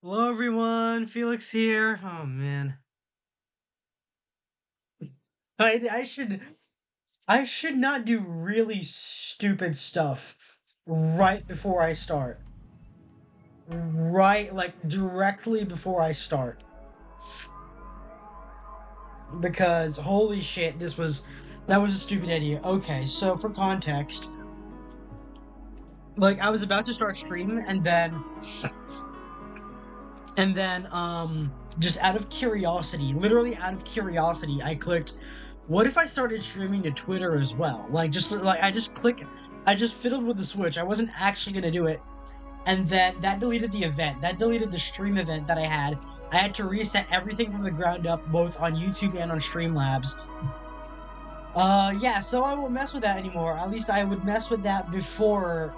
Hello everyone, Felix here. Oh man. I should I should not do really stupid stuff right before I start. Right, like directly before I start. Because holy shit, that was a stupid idea. Okay, so for context, like I was about to start stream and then just out of curiosity, literally out of curiosity, I clicked, what if I started streaming to Twitter as well? Like just like I just fiddled with the switch. I wasn't actually gonna do it. And then that deleted the event. That deleted the stream event that I had. I had to reset everything from the ground up, both on YouTube and on Streamlabs. Yeah, so I won't mess with that anymore. At least I would mess with that before,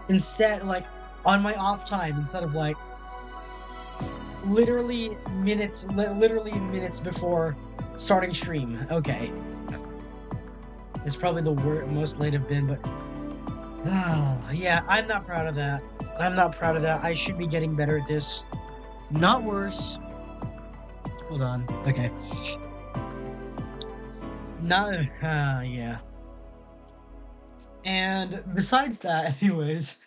instead, like, on my off time, instead of, like, literally minutes before starting stream. Okay. It's probably the most late I've been, but, yeah, I'm not proud of that. I'm not proud of that. I should be getting better at this. Not worse. Hold on. Okay. Not, yeah. And besides that, anyways,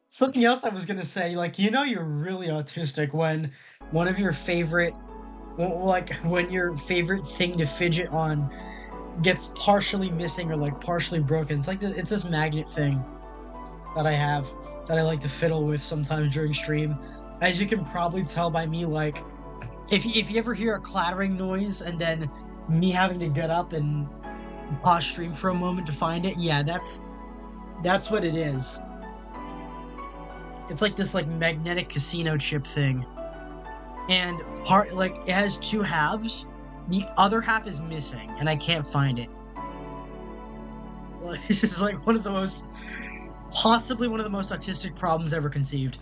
something else I was gonna say, like, you're really autistic when one of your favorite, like, when your favorite thing to fidget on gets partially missing or, like, partially broken. It's like it's this magnet thing that I have that I like to fiddle with sometimes during stream. As you can probably tell by me, like, if you ever hear a clattering noise and then me having to get up and pause stream for a moment to find it, yeah, that's what it is. It's like this like magnetic casino chip thing. And it has two halves. The other half is missing, and I can't find it. Like, this is like possibly one of the most autistic problems ever conceived.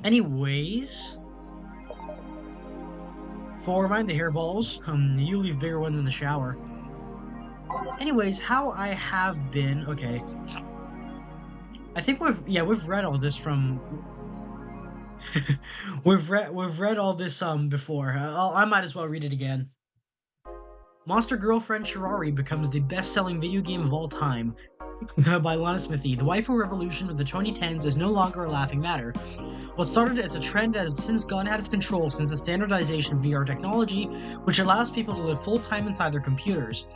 Anyways, mind the hairballs. You leave bigger ones in the shower. Anyways, how I have been, okay. I think we've read all this from we've read all this before. I might as well read it again. Monster Girlfriend Shirari becomes the best-selling video game of all time by Lana Smithy. The waifu revolution of the 2010s is no longer a laughing matter. What started as a trend that has since gone out of control since the standardization of VR technology, which allows people to live full-time inside their computers.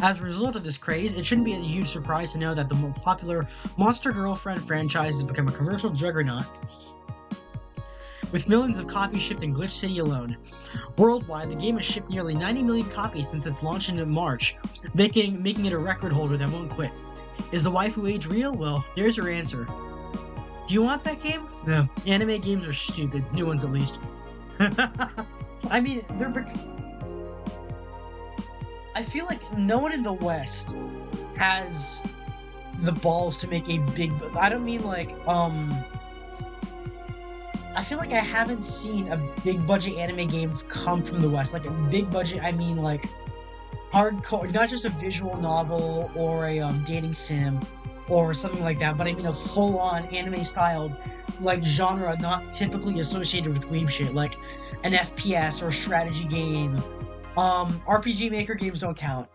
As a result of this craze, it shouldn't be a huge surprise to know that the most popular Monster Girlfriend franchise has become a commercial juggernaut, with millions of copies shipped in Glitch City alone. Worldwide, the game has shipped nearly 90 million copies since its launch in March, making it a record holder that won't quit. Is the waifu age real? Well, here's your answer. Do you want that game? No. Anime games are stupid. New ones, at least. I mean, I feel like no one in the West has the balls to make a big... I don't mean like, I feel like I haven't seen a big budget anime game come from the West. Like a big budget, I mean like hardcore, not just a visual novel or a dating sim or something like that, but I mean a full-on anime-styled like genre not typically associated with weeb shit, like an FPS or a strategy game. RPG Maker games don't count.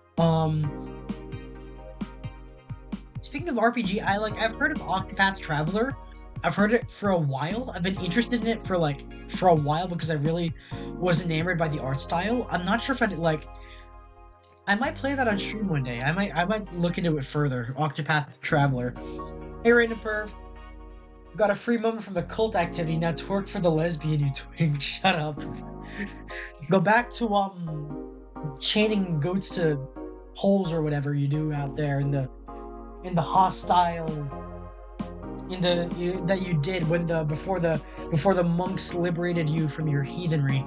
Speaking of RPG, I've heard of Octopath Traveler. I've heard it for a while. I've been interested in it for a while because I really was enamored by the art style. I'm not sure if I might play that on stream one day. I might look into it further. Octopath Traveler. Hey, Random Perv. Got a free moment from the cult activity. Now twerk for the lesbian, you twink. Shut up. Go back to chaining goats to holes or whatever you do out there in the hostile that you did before the monks liberated you from your heathenry.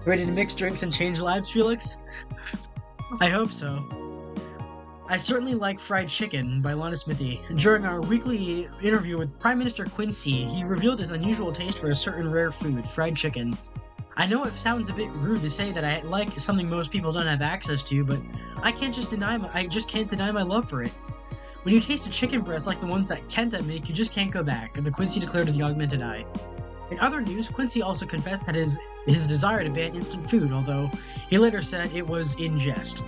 Ready to mix drinks and change lives, Felix? I hope so. I certainly like fried chicken by Lana Smithy. During our weekly interview with Prime Minister Quincy, he revealed his unusual taste for a certain rare food, fried chicken. I know it sounds a bit rude to say that I like something most people don't have access to, but I just can't deny my love for it. When you taste a chicken breast like the ones that Kenta make, you just can't go back, and the Quincy declared to the augmented eye. In other news, Quincy also confessed that his desire to ban instant food, although he later said it was in jest.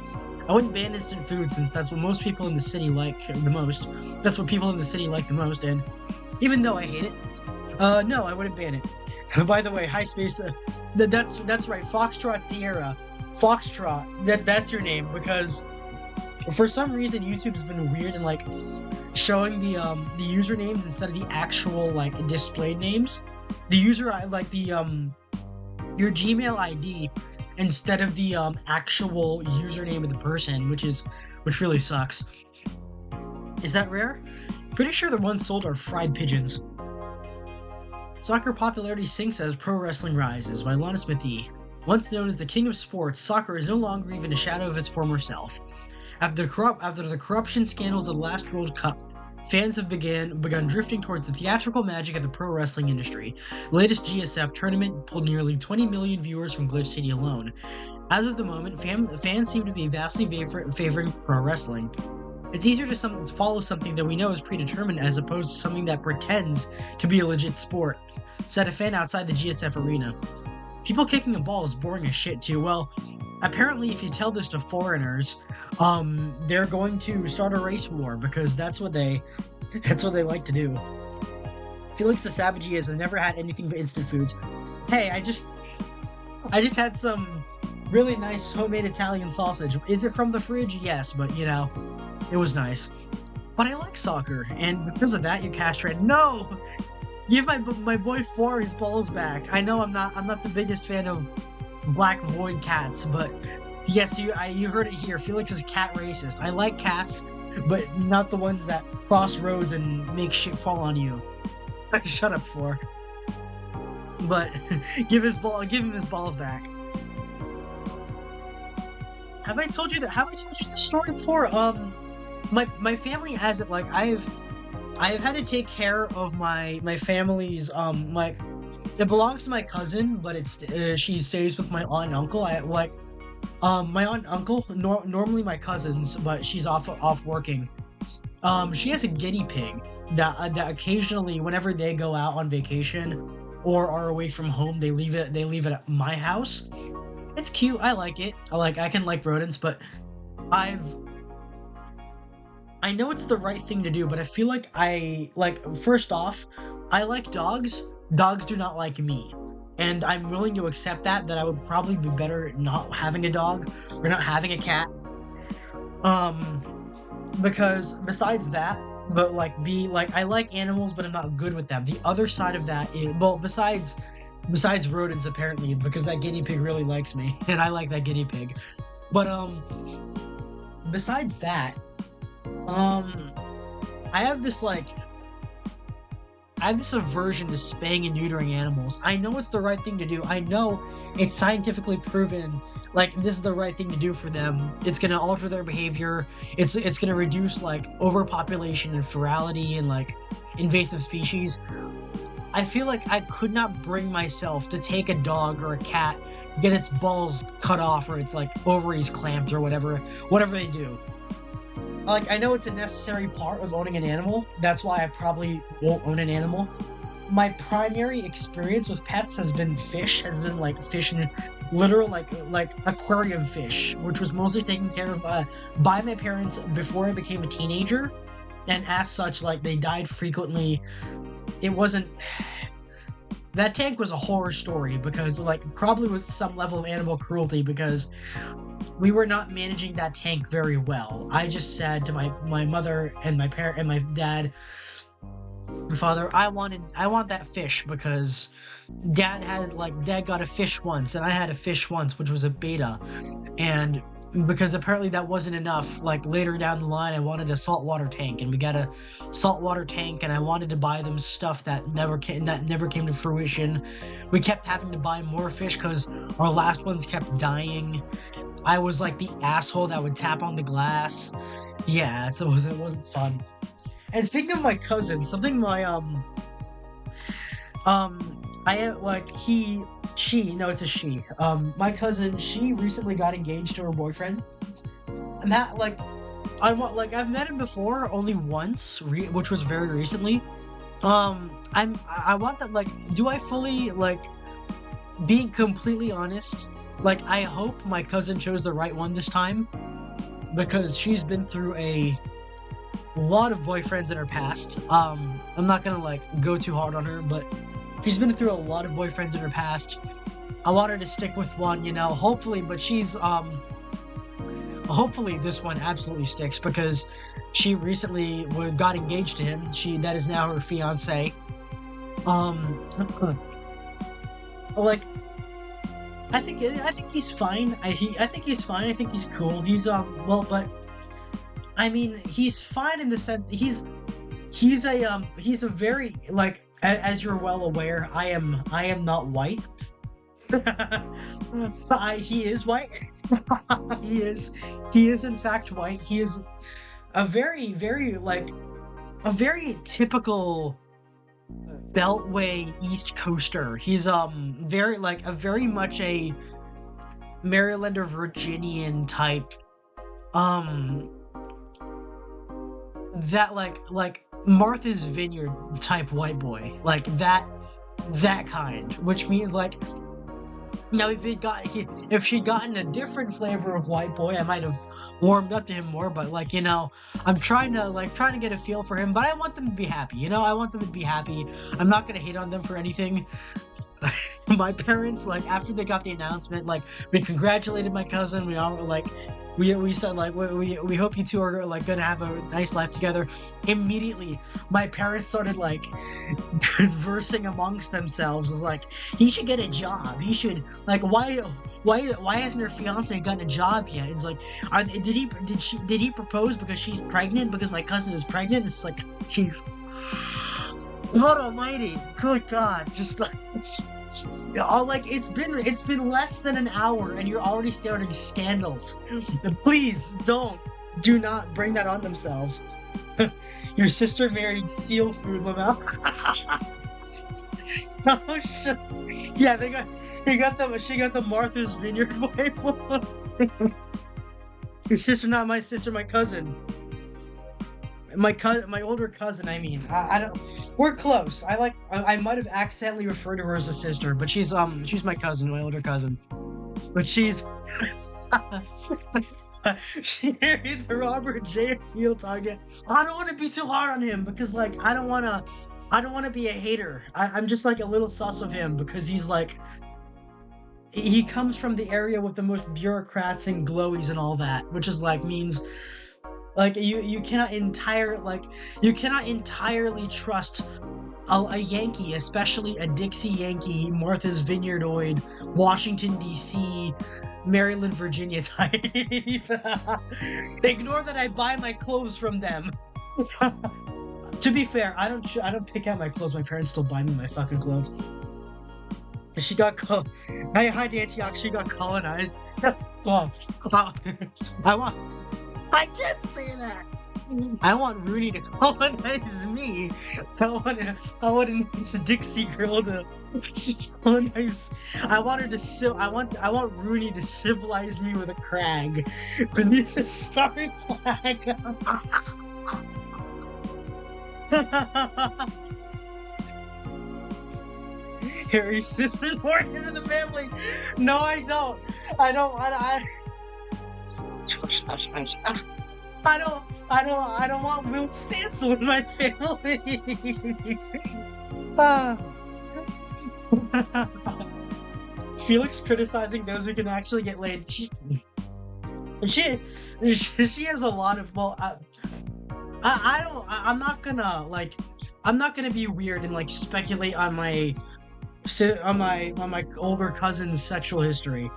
I wouldn't ban instant food since that's what most people in the city like the most. That's what people in the city like the most, and even though I hate it, no, I wouldn't ban it. By the way, hi space, that's right, Foxtrot Sierra. Foxtrot, that's your name, because for some reason YouTube's been weird and like showing the usernames instead of the actual like displayed names. The user like the your Gmail ID instead of the actual username of the person, which really sucks. Is that rare? Pretty sure the ones sold are fried pigeons. Soccer popularity sinks as pro wrestling rises by Lana Smithy. Once known as the king of sports, soccer is no longer even a shadow of its former self. After the corruption scandals of the last World Cup, fans have begun drifting towards the theatrical magic of the pro wrestling industry. The latest GSF tournament pulled nearly 20 million viewers from Glitch City alone. As of the moment, fans seem to be vastly favoring pro wrestling. It's easier to follow something that we know is predetermined as opposed to something that pretends to be a legit sport, said a fan outside the GSF arena. People kicking a ball is boring as shit too. Well, apparently if you tell this to foreigners, they're going to start a race war because that's what they like to do. Felix the Savage has never had anything but instant foods. Hey, I just had some really nice homemade Italian sausage. Is it from the fridge? Yes, but you know, it was nice. But I like soccer, and because of that, you castrated. No! Give my boy Four his balls back. I know I'm not the biggest fan of Black Void cats, but yes, you heard it here. Felix is cat racist. I like cats, but not the ones that cross roads and make shit fall on you. Shut up, Four. But give him his balls back. Have I told you this story before? My family has it. Like I've had to take care of my family's like it belongs to my cousin, but she stays with my aunt and uncle. My aunt and uncle, normally my cousins, but she's off working. She has a guinea pig that occasionally, whenever they go out on vacation or are away from home, they leave it at my house. It's cute. I like it. I can like rodents, but I know it's the right thing to do, but I feel like first off, I like dogs. Dogs do not like me. And I'm willing to accept that I would probably be better not having a dog or not having a cat. Because besides that, but I like animals, but I'm not good with them. The other side of that is, well, besides rodents apparently, because that guinea pig really likes me, and I like that guinea pig. But besides that, I have this aversion to spaying and neutering animals. I know it's the right thing to do. I know it's scientifically proven, like, this is the right thing to do for them. It's gonna alter their behavior. It's gonna reduce, like, overpopulation and ferality and, like, invasive species. I feel like I could not bring myself to take a dog or a cat, get its balls cut off or its, like, ovaries clamped or whatever they do. Like, I know it's a necessary part of owning an animal. That's why I probably won't own an animal. My primary experience with pets has been fish and literal like aquarium fish, which was mostly taken care of by my parents before I became a teenager, and as such, like, they died frequently. It wasn't. That tank was a horror story because, like, probably was some level of animal cruelty because we were not managing that tank very well. I just said to my mother and my parent and my dad, father, I want that fish because dad got a fish once and I had a fish once, which was a beta, and because apparently that wasn't enough, like, later down the line I wanted a saltwater tank, and we got a saltwater tank, and I wanted to buy them stuff that never came to fruition. We kept having to buy more fish because our last ones kept dying. I was like the asshole that would tap on the glass. Yeah, it wasn't fun. And speaking of my cousin, something my it's a she. My cousin, she recently got engaged to her boyfriend. And that, like, I've met him before only once, which was very recently. I want that, like, do I fully, like, being completely honest, like, I hope my cousin chose the right one this time, because she's been through a lot of boyfriends in her past. I'm not gonna, like, go too hard on her, but she's been through a lot of boyfriends in her past. I want her to stick with one, hopefully, but hopefully this one absolutely sticks, because she recently got engaged to him. That is now her fiance. Like, I think he's fine. I think he's fine. I think he's cool. He's but I mean, he's fine in the sense he's a very, like, as you're well aware, I am not white. He is white. He is in fact white. He is a very, very, like, a very typical Beltway East Coaster. He's very much a Maryland or Virginian type, that like Martha's Vineyard type white boy, like that kind, which means, like, now if she'd gotten a different flavor of white boy, I might have warmed up to him more, but, like, I'm trying to get a feel for him, but I want them to be happy, I want them to be happy. I'm not gonna hate on them for anything. My parents, like, after they got the announcement, like, we congratulated my cousin. We all, like, we said, like, we hope you two are, like, gonna have a nice life together. Immediately, my parents started, like, conversing amongst themselves. It was like, he should get a job. He should, like, why hasn't her fiance gotten a job yet? It's like, did he propose because she's pregnant? Because my cousin is pregnant? It's like, jeez. Lord Almighty, good God, just like, it's been less than an hour and you're already starting scandals. Please do not bring that on themselves. Your sister married seal food, Lamel. Oh shit! Yeah, she got the Martha's Vineyard wife. Your sister, not my sister, my cousin. My older cousin, I mean. I don't. We're close. I might have accidentally referred to her as a sister, but she's my cousin, my older cousin. But she's she married the Robert J. Field target. I don't want to be too hard on him, because, like, I don't want to be a hater. I'm just, like, a little sus of him, because he's, like, he comes from the area with the most bureaucrats and glowies and all that, which is, like, means, like, you cannot entirely trust a Yankee, especially a Dixie Yankee, Martha's Vineyardoid, Washington D.C., Maryland, Virginia type. Ignore that I buy my clothes from them. To be fair, I don't pick out my clothes. My parents still buy me my fucking clothes. She got hi to Antioch. She got colonized. I can't say that. I want Rooney to colonize me. I want this Dixie girl to colonize. I want Rooney to civilize me with a crag beneath the starry flag. Harry's sister born into the family. No, I don't. I don't want Will Stancil in my family. Felix criticizing those who can actually get laid. She has a lot of, well, I'm not gonna be weird and, like, speculate on my older cousin's sexual history.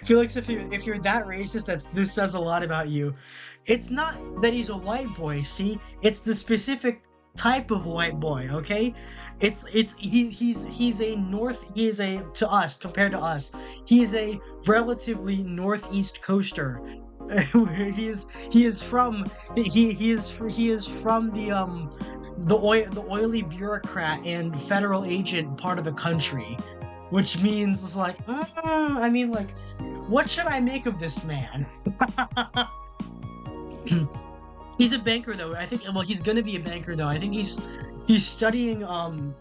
Felix, if you're that racist, this says a lot about you. It's not that he's a white boy, see? It's the specific type of white boy, okay? He's a to us, compared to us, he is a relatively northeast coaster. he is from the oily bureaucrat and federal agent part of the country. Which means, it's like, I mean, like, what should I make of this man? He's a banker though. I think. Well, he's gonna be a banker though. I think he's studying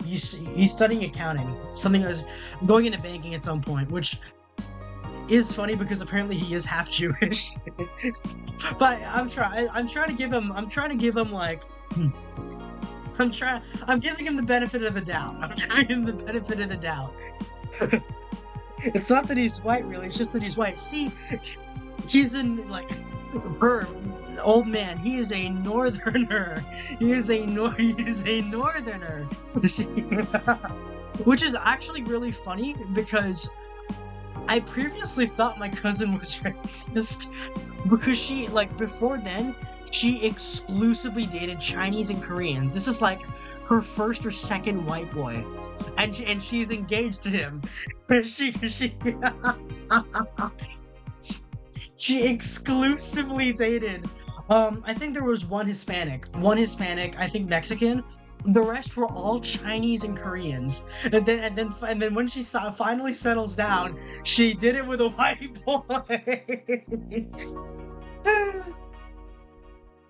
he's studying accounting. Something as going into banking at some point, which is funny because apparently he is half Jewish. But I'm trying to give him like I'm giving him the benefit of the doubt. I'm giving him the benefit of the doubt. It's not that he's white, really. It's just that he's white. See, he's in like her old man. He is a northerner. He is a northerner. Which is actually really funny because I previously thought my cousin was racist because she like before then she exclusively dated Chinese and Koreans. This is like her first or second white boy, and she's engaged to him. She she exclusively dated. I think there was one Hispanic, I think Mexican. The rest were all Chinese and Koreans. And then when she finally settles down, she did it with a white boy.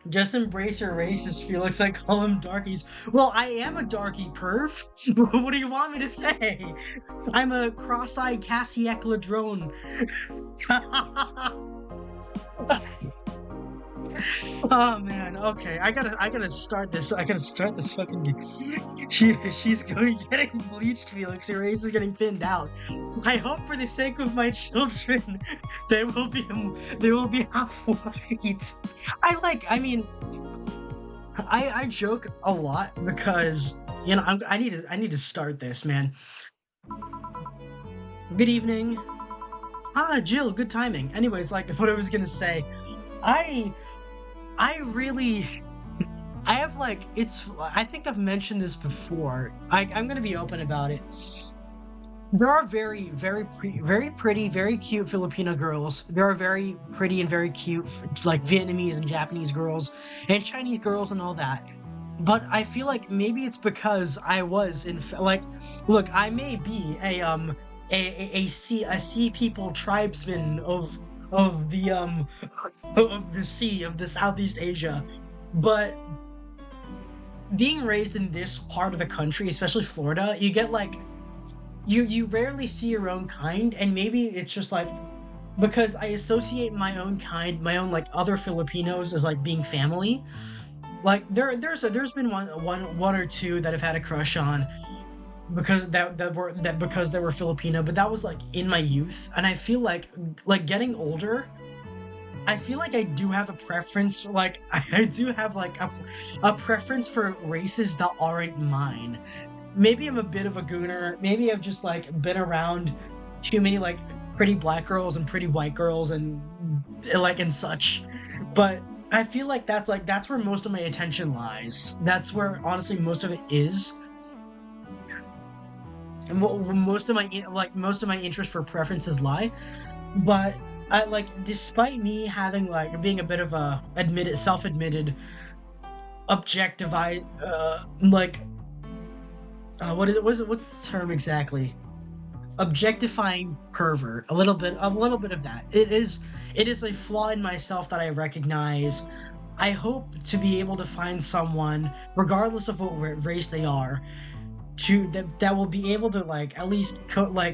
Just embrace your racist, Felix. I call them darkies. Well, I am a darky perv. What do you want me to say? I'm a cross-eyed Cassiac Ladrone. Oh man, okay. I gotta start this. I gotta start this fucking game. She's getting bleached, Felix. Her race is getting thinned out. I hope for the sake of my children, they will be half white. I joke a lot because I need to start this, man. Good evening. Ah, Jill, good timing. Anyways, like what I was gonna say, I really, I have like, I think I've mentioned this before. I'm gonna be open about it. There are very pretty, very cute Filipino girls. There are very pretty and very cute, like Vietnamese and Japanese girls, and Chinese girls and all that. But I feel like maybe it's because I was look, I may be a sea people tribesman of the of the sea of the Southeast Asia, but being raised in this part of the country, especially Florida, you get like you rarely see your own kind, and maybe it's just like because I associate my own kind, my own like other Filipinos as like being family. Like there's been one or two that I've had a crush on because because they were Filipino, but that was like in my youth, and I feel like getting older, I feel like I do have a preference, like I do have like a preference for races that aren't mine. Maybe I'm a bit of a gooner. Maybe I've just like been around too many like pretty black girls and pretty white girls and like and such. But I feel like that's where most of my attention lies. That's where honestly most of it is. And most of my interest for preferences lie. But I like, despite me having like being a bit of a self-admitted objectified what's the term exactly? Objectifying pervert. A little bit of that. It is a flaw in myself that I recognize. I hope to be able to find someone, regardless of what race they are, that will be able to like at least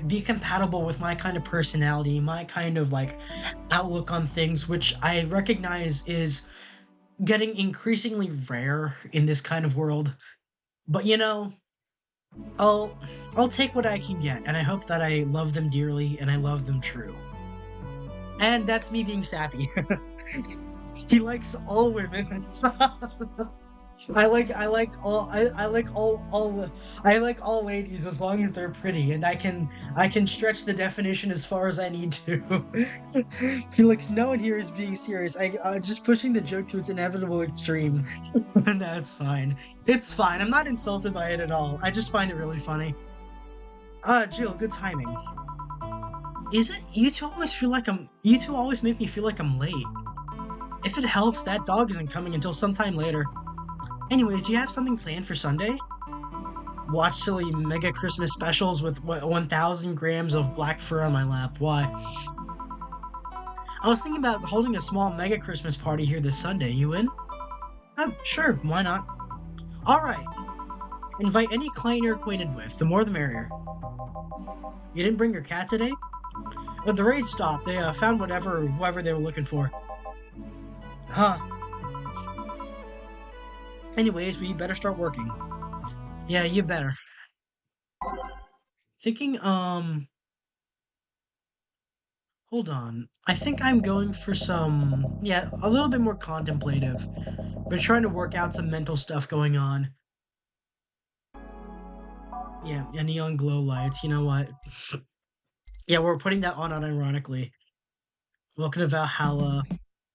be compatible with my kind of personality, my kind of like outlook on things, which I recognize is getting increasingly rare in this kind of world. But I'll take what I can get, and I hope that I love them dearly and I love them true. And that's me being sappy. He likes all women. I like all ladies as long as they're pretty, and I can stretch the definition as far as I need to. Felix, no one here is being serious. I just pushing the joke to its inevitable extreme. No, it's fine. It's fine. I'm not insulted by it at all. I just find it really funny. Jill, good timing. Is it? You two always make me feel like I'm late. If it helps, that dog isn't coming until sometime later. Anyway, do you have something planned for Sunday? Watch silly mega Christmas specials with 1,000 grams of black fur on my lap. Why? I was thinking about holding a small mega Christmas party here this Sunday. You in? Sure, why not? Alright, invite any client you're acquainted with. The more the merrier. You didn't bring your cat today? But the raid stopped. They found whoever they were looking for. Huh. Anyways, we better start working. Yeah, you better. Thinking, hold on. I think I'm going for some, yeah, a little bit more contemplative. We're trying to work out some mental stuff going on. Yeah, neon glow lights, you know what? Yeah, we're putting that on unironically. Welcome to Valhalla.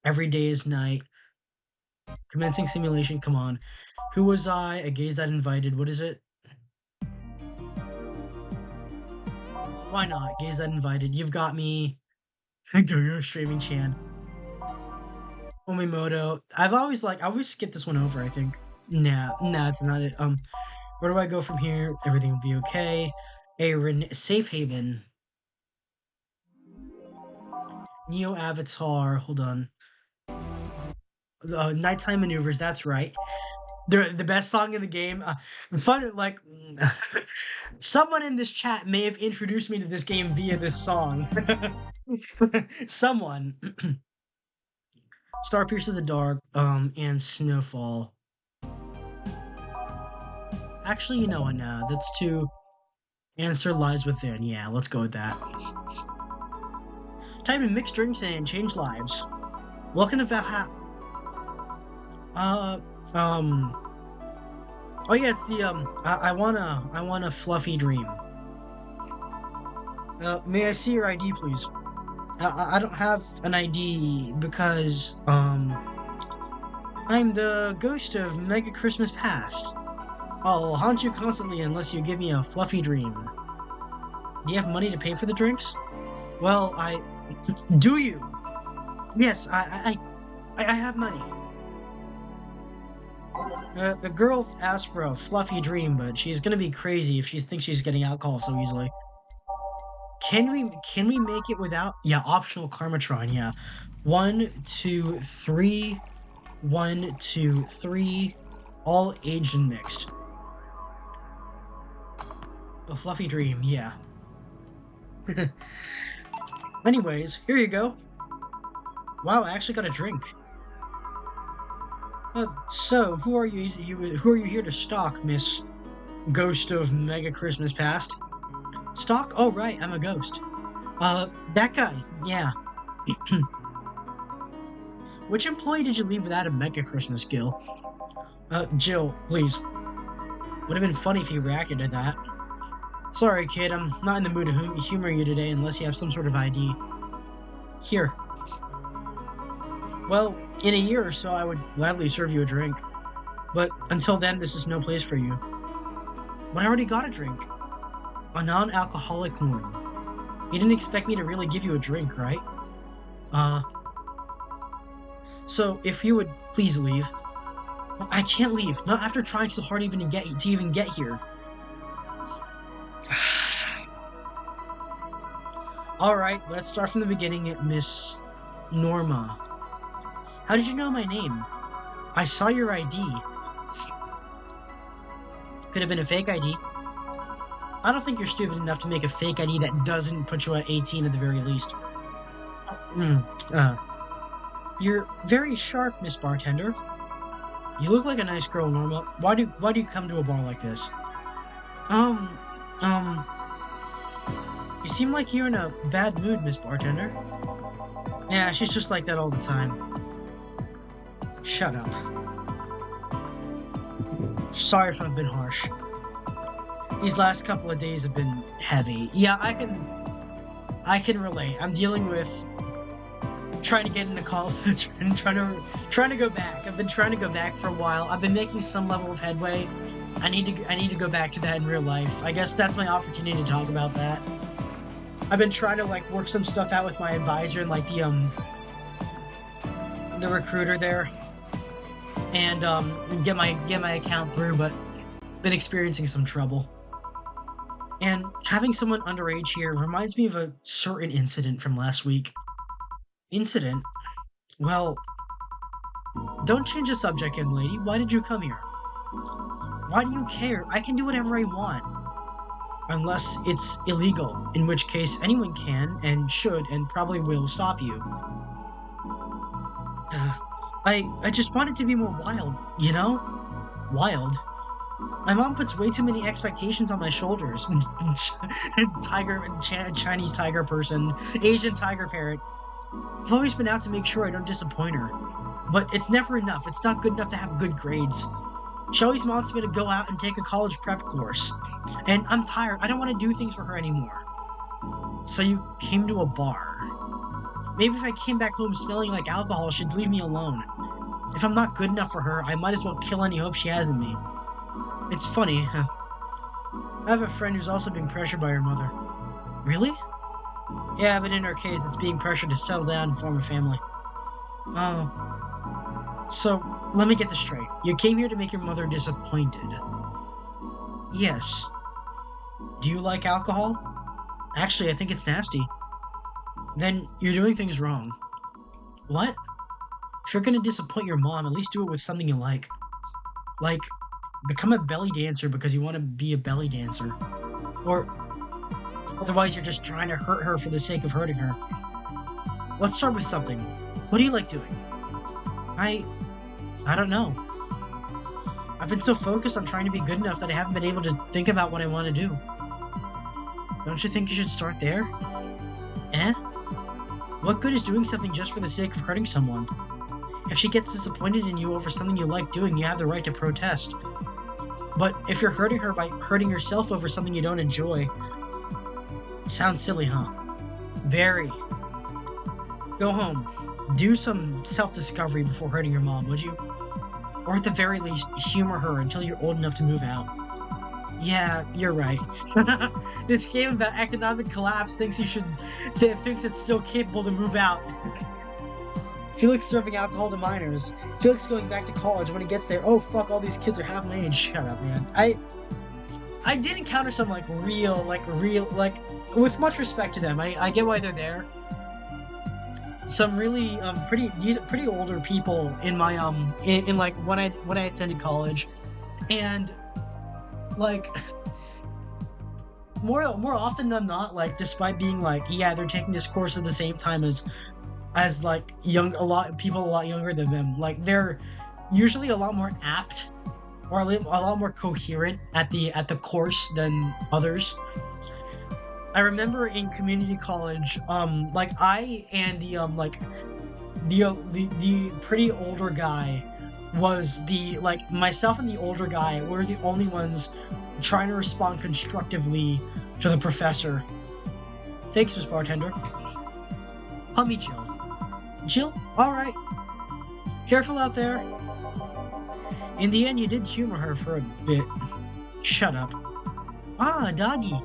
Every day is night. Commencing simulation, come on. Who was I? A gaze that invited. What is it? Why not? Gaze that invited. You've got me. Go streaming Chan. Omimoto. I always skip this one over, I think. Nah, it's not it. Where do I go from here? Everything will be okay. A safe haven. Neo Avatar. Hold on. Nighttime maneuvers. That's right. The best song in the game. Fun, like someone in this chat may have introduced me to this game via this song. Someone. Starpiercer the Dark, and Snowfall. Actually, you know what? Nah, that's too. Answer lies within. Yeah, let's go with that. Type in mixed drinks and change lives. Welcome to Valhalla. Oh yeah, it's the I want a fluffy dream. May I see your ID, please? I don't have an ID because I'm the ghost of Mega Christmas Past. I'll haunt you constantly unless you give me a fluffy dream. Do you have money to pay for the drinks? Well, do you? Yes, I have money. The girl asked for a fluffy dream, but she's gonna be crazy if she thinks she's getting alcohol so easily. Can we make it without? Yeah, optional Karmatron, yeah. 1, 2, 3. 1, 2, 3. All aged and mixed. A fluffy dream, yeah. Anyways, here you go. Wow, I actually got a drink. So, who are you here to stalk, Miss Ghost of Mega Christmas Past? Stalk? Oh, right, I'm a ghost. That guy, yeah. Which employee did you leave without a Mega Christmas Gill? Jill, please. Would have been funny if you reacted to that. Sorry, kid, I'm not in the mood to humor you today unless you have some sort of ID. Here. Well, in a year or so, I would gladly serve you a drink. But until then, this is no place for you. But I already got a drink. A non-alcoholic one. You didn't expect me to really give you a drink, right? So, if you would please leave. I can't leave. Not after trying so hard even to even get here. Alright, let's start from the beginning, Miss Norma. How did you know my name? I saw your ID. Could have been a fake ID. I don't think you're stupid enough to make a fake ID that doesn't put you at 18 at the very least. You're very sharp, Miss Bartender. You look like a nice girl, Norma. Why do you come to a bar like this? You seem like you're in a bad mood, Miss Bartender. Yeah, she's just like that all the time. Shut up. Sorry if I've been harsh. These last couple of days have been heavy. Yeah, I can relate. I'm dealing with trying to get into college and trying to go back. I've been trying to go back for a while. I've been making some level of headway. I need to go back to that in real life. I guess that's my opportunity to talk about that. I've been trying to like work some stuff out with my advisor and like the recruiter there, and get my account through, but been experiencing some trouble. And having someone underage here reminds me of a certain incident from last week. Incident? Well, don't change the subject, young lady. Why did you come here? Why do you care? I can do whatever I want. Unless it's illegal, in which case anyone can and should and probably will stop you. I just wanted to be more wild, you know? Wild? My mom puts way too many expectations on my shoulders. Chinese tiger person, Asian tiger parrot. I've always been out to make sure I don't disappoint her. But it's never enough. It's not good enough to have good grades. She always wants me to go out and take a college prep course. And I'm tired. I don't want to do things for her anymore. So you came to a bar. Maybe if I came back home smelling like alcohol, she'd leave me alone. If I'm not good enough for her, I might as well kill any hope she has in me. It's funny. I have a friend who's also being pressured by her mother. Really? Yeah, but in her case, it's being pressured to settle down and form a family. Oh. So, let me get this straight. You came here to make your mother disappointed. Yes. Do you like alcohol? Actually, I think it's nasty. Then you're doing things wrong. What? If you're gonna disappoint your mom, at least do it with something you like. Like, become a belly dancer because you want to be a belly dancer. Or, otherwise you're just trying to hurt her for the sake of hurting her. Let's start with something. What do you like doing? I don't know. I've been so focused on trying to be good enough that I haven't been able to think about what I want to do. Don't you think you should start there? Eh? What good is doing something just for the sake of hurting someone? If she gets disappointed in you over something you like doing, you have the right to protest. But if you're hurting her by hurting yourself over something you don't enjoy, it sounds silly, huh? Very. Go home. Do some self-discovery before hurting your mom, would you? Or at the very least, humor her until you're old enough to move out. Yeah, you're right. This game about economic collapse thinks it's still capable to move out. Felix serving alcohol to minors. Felix going back to college. When he gets there, oh fuck, all these kids are half my age. Shut up, man. I did encounter some real, with much respect to them. I get why they're there. Some really pretty older people in my when I attended college, and more often than not, despite being yeah, they're taking this course at the same time as a lot younger than them, they're usually a lot more apt or a lot more coherent at the course than others. I remember in community college, I and the pretty older guy was myself and the older guy were the only ones trying to respond constructively to the professor. Thanks, Miss Bartender. Call me Jill. Jill? Alright. Careful out there. In the end, you did humor her for a bit. Shut up. Ah, doggy.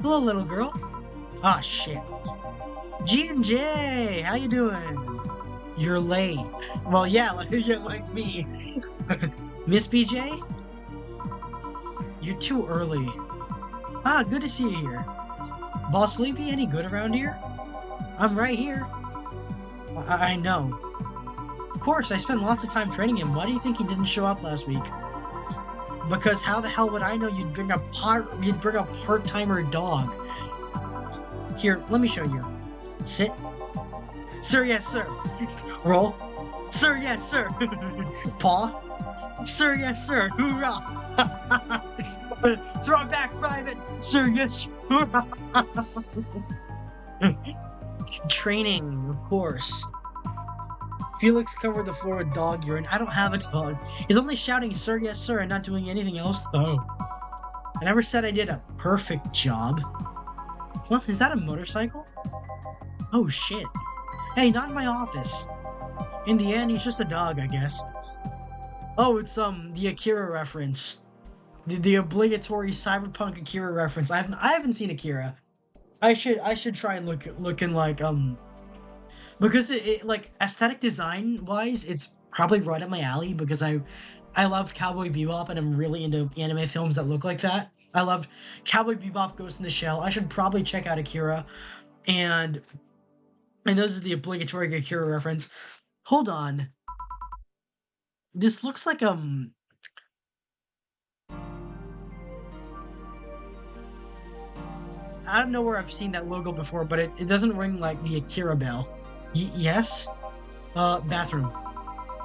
Hello, little girl. Ah, shit. G&J, how you doing? You're late. Well, yeah, like me. Miss BJ? You're too early. Ah, good to see you here. Boss Fleepy, any good around here? I'm right here. I know. Of course, I spent lots of time training him. Why do you think he didn't show up last week? Because how the hell would I know you'd bring a part-timer dog? Here, let me show you. Sit. Sir, yes, sir. Roll. Sir, yes, sir. Paw. Sir, yes, sir. Hoorah. Throw it back, private. Sir, yes, hoorah. Training, of course. Felix covered the floor with dog urine. I don't have a dog. He's only shouting, sir, yes, sir, and not doing anything else, though. I never said I did a perfect job. What? Is that a motorcycle? Oh, shit. Hey, not in my office. In the end, he's just a dog, I guess. Oh, it's, the Akira reference. The obligatory cyberpunk Akira reference. I haven't seen Akira. I should try and look in, because it aesthetic design wise, it's probably right up my alley because I loved Cowboy Bebop and I'm really into anime films that look like that. I loved Cowboy Bebop, Ghost in the Shell. I should probably check out Akira, and And those are the obligatory Akira reference. Hold on. This looks like I don't know where I've seen that logo before, but it doesn't ring like the Akira bell. Yes? Bathroom.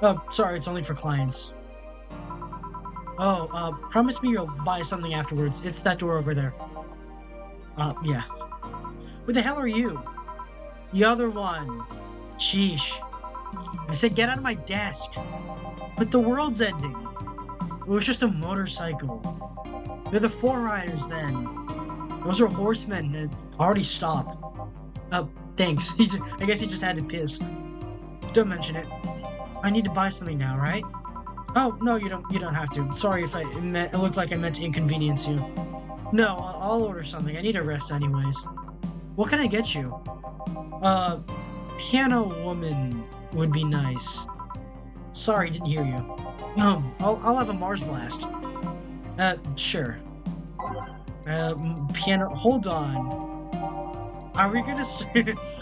Oh, sorry, it's only for clients. Oh, promise me you'll buy something afterwards. It's that door over there. Yeah. Who the hell are you? The other one. Sheesh. I said get out of my desk. But the world's ending. It was just a motorcycle. They're the four riders then. Those are horsemen and already stopped. Thanks. I guess he just had to piss. Don't mention it. I need to buy something now, right? Oh, no, you don't have to. Sorry if it looked like I meant to inconvenience you. No, I'll order something. I need a rest anyways. What can I get you? Piano woman would be nice. Sorry, didn't hear you. I'll have a Mars blast. Sure. Piano. Hold on. Are we gonna?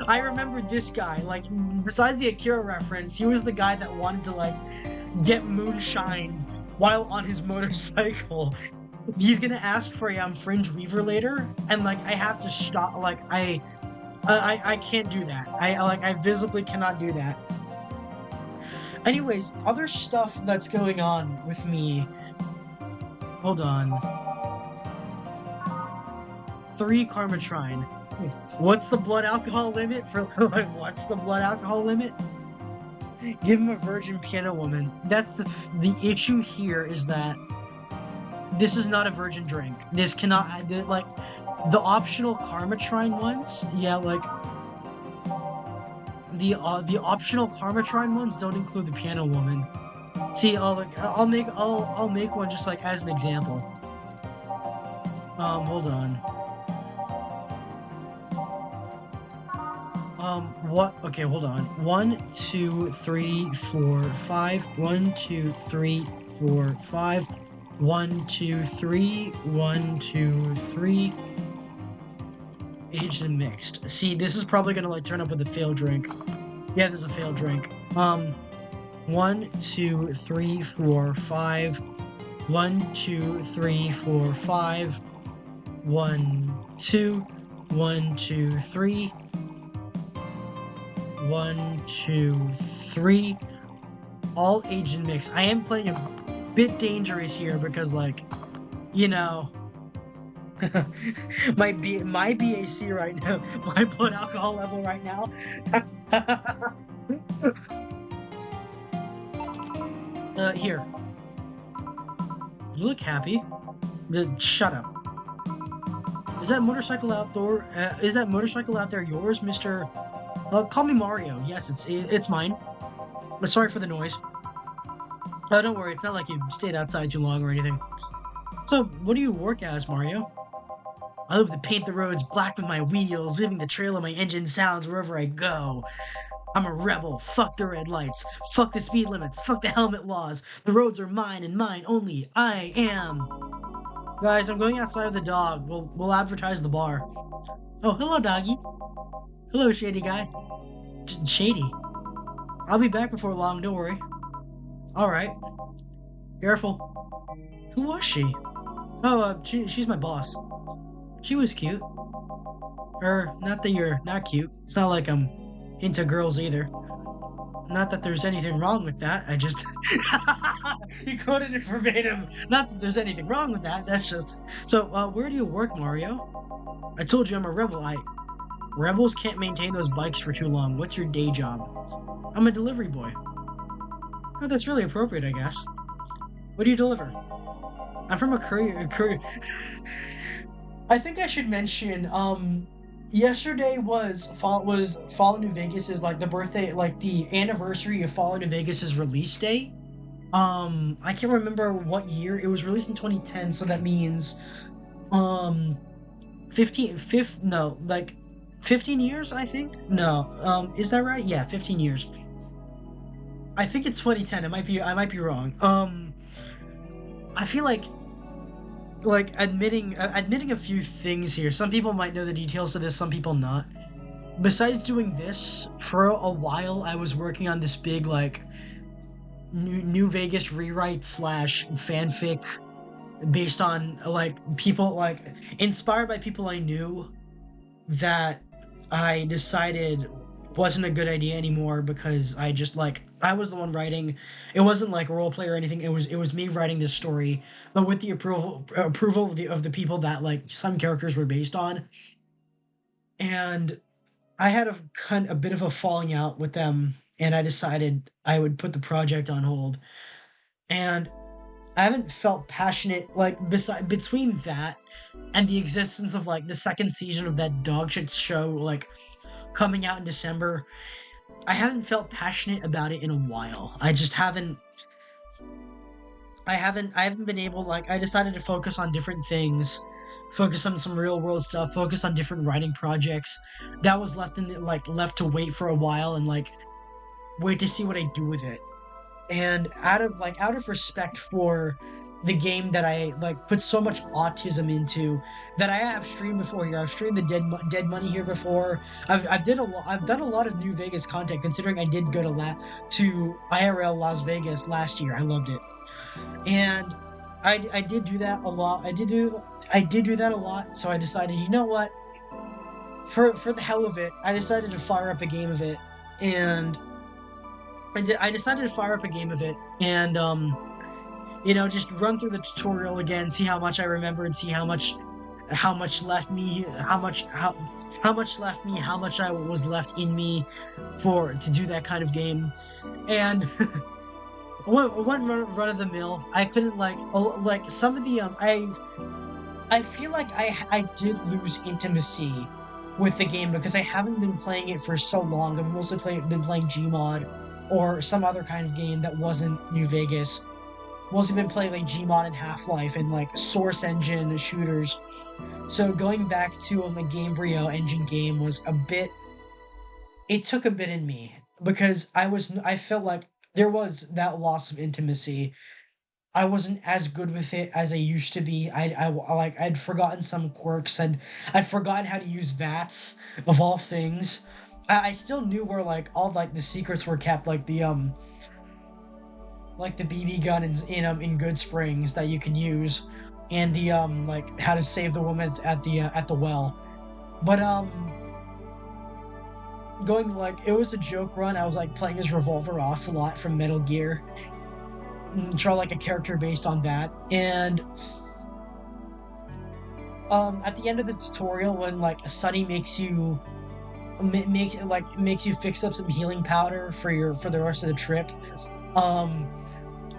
I remember this guy. Like, besides the Akira reference, he was the guy that wanted to like get moonshine while on his motorcycle. He's gonna ask for a fringe weaver later, and like I have to stop. Like I can't do that. I visibly cannot do that. Anyways, other stuff that's going on with me. Hold on. 3 Karmatrine. What's the blood alcohol limit for like? What's the blood alcohol limit? Give him a virgin piano woman. That's the issue here is that this is not a virgin drink. This cannot like the optional Karmatrine ones. Yeah, like the optional Karmatrine ones don't include the piano woman. See, I'll make one just like as an example. Hold on. What? Okay, hold on. 1, 2, 3, 4, 5. 1, 2, 3, 4, 5. 1, 2, 3. 1, 2, 3. Aged and mixed. See, this is probably gonna like turn up with a failed drink. Yeah, there's a failed drink. 1, 2, 3, 4, 5. 1, 2, 3, 4, 5. 1, 2. 1, 2, 3. 1, 2, 3. All aged and mixed. I am playing a bit dangerous here because, like, you know, my BAC right now, my blood alcohol level right now. Here. You look happy. Shut up. Is that motorcycle outdoor? Is that motorcycle out there yours, Mr.? Call me Mario. Yes, it's mine. Sorry for the noise. Don't worry. It's not like you stayed outside too long or anything. So, what do you work as, Mario? I love to paint the roads black with my wheels, leaving the trail of my engine sounds wherever I go. I'm a rebel. Fuck the red lights. Fuck the speed limits. Fuck the helmet laws. The roads are mine and mine only. I am. Guys, I'm going outside with the dog. We'll advertise the bar. Oh, hello, doggy. Hello, shady guy. Shady. I'll be back before long, don't worry. Alright. Careful. Who was she? Oh, she's my boss. She was cute. Not that you're not cute. It's not like I'm into girls either. Not that there's anything wrong with that, I just... He quoted it verbatim. Not that there's anything wrong with that, that's just... So, where do you work, Mario? I told you I'm a rebel, Rebels can't maintain those bikes for too long. What's your day job? I'm a delivery boy. Oh, that's really appropriate, I guess. What do you deliver? I'm from a courier. I think I should mention, yesterday was Fallout New Vegas's, like, the birthday, like, the anniversary of Fallout New Vegas's release date. I can't remember what year. It was released in 2010, so that means, 15 years, I think? No, is that right? Yeah, 15 years. I think it's 2010. I might be wrong. I feel like admitting a few things here. Some people might know the details of this, some people not. besides doing this, for a while, I was working on this big, like, New Vegas rewrite slash fanfic based on, like, people, like, inspired by people I knew that I decided wasn't a good idea anymore because I just, like, I was the one writing. It wasn't like role play or anything. It was me writing this story, but with the approval of the people that, like, some characters were based on. And I had a bit of a falling out with them, and I decided I would put the project on hold. And I haven't felt passionate, like, between that and the existence of, like, the second season of that dog shit show, like, coming out in December. I haven't felt passionate about it in a while. I haven't been able, like, I decided to focus on different things, focus on some real world stuff, focus on different writing projects. That was left to wait for a while and, like, wait to see what I do with it. And out of respect for the game that I, like, put so much autism into, that I have streamed before here. I've streamed the Dead Money here before. I've done a lot of New Vegas content, considering I did go to IRL Las Vegas last year. I loved it. And I did do that a lot. I did do that a lot, so I decided, you know what? For the hell of it, I decided to fire up a game of it. And I decided to fire up a game of it and just run through the tutorial again, see how much I remembered, see how much left me, how much left me, how much I was left in me to do that kind of game. And one run of the mill, I couldn't, like some of the I feel like I did lose intimacy with the game because I haven't been playing it for so long. I've mostly been playing Gmod or some other kind of game that wasn't New Vegas. Mostly been playing, like, Gmod and Half-Life and, like, Source Engine shooters. So going back to a Gamebryo engine game was it took a bit in me because I felt like there was that loss of intimacy. I wasn't as good with it as I used to be. I'd forgotten some quirks, and I'd forgotten how to use VATS of all things. I still knew where, like, all, like, the secrets were kept, like the BB gun in Good Springs that you can use, and the like, how to save the woman at the well. But going, like, it was a joke run. I was, like, playing as Revolver Ocelot from Metal Gear, and try, like, a character based on that. And at the end of the tutorial, when, like, Sunny makes you fix up some healing powder for the rest of the trip,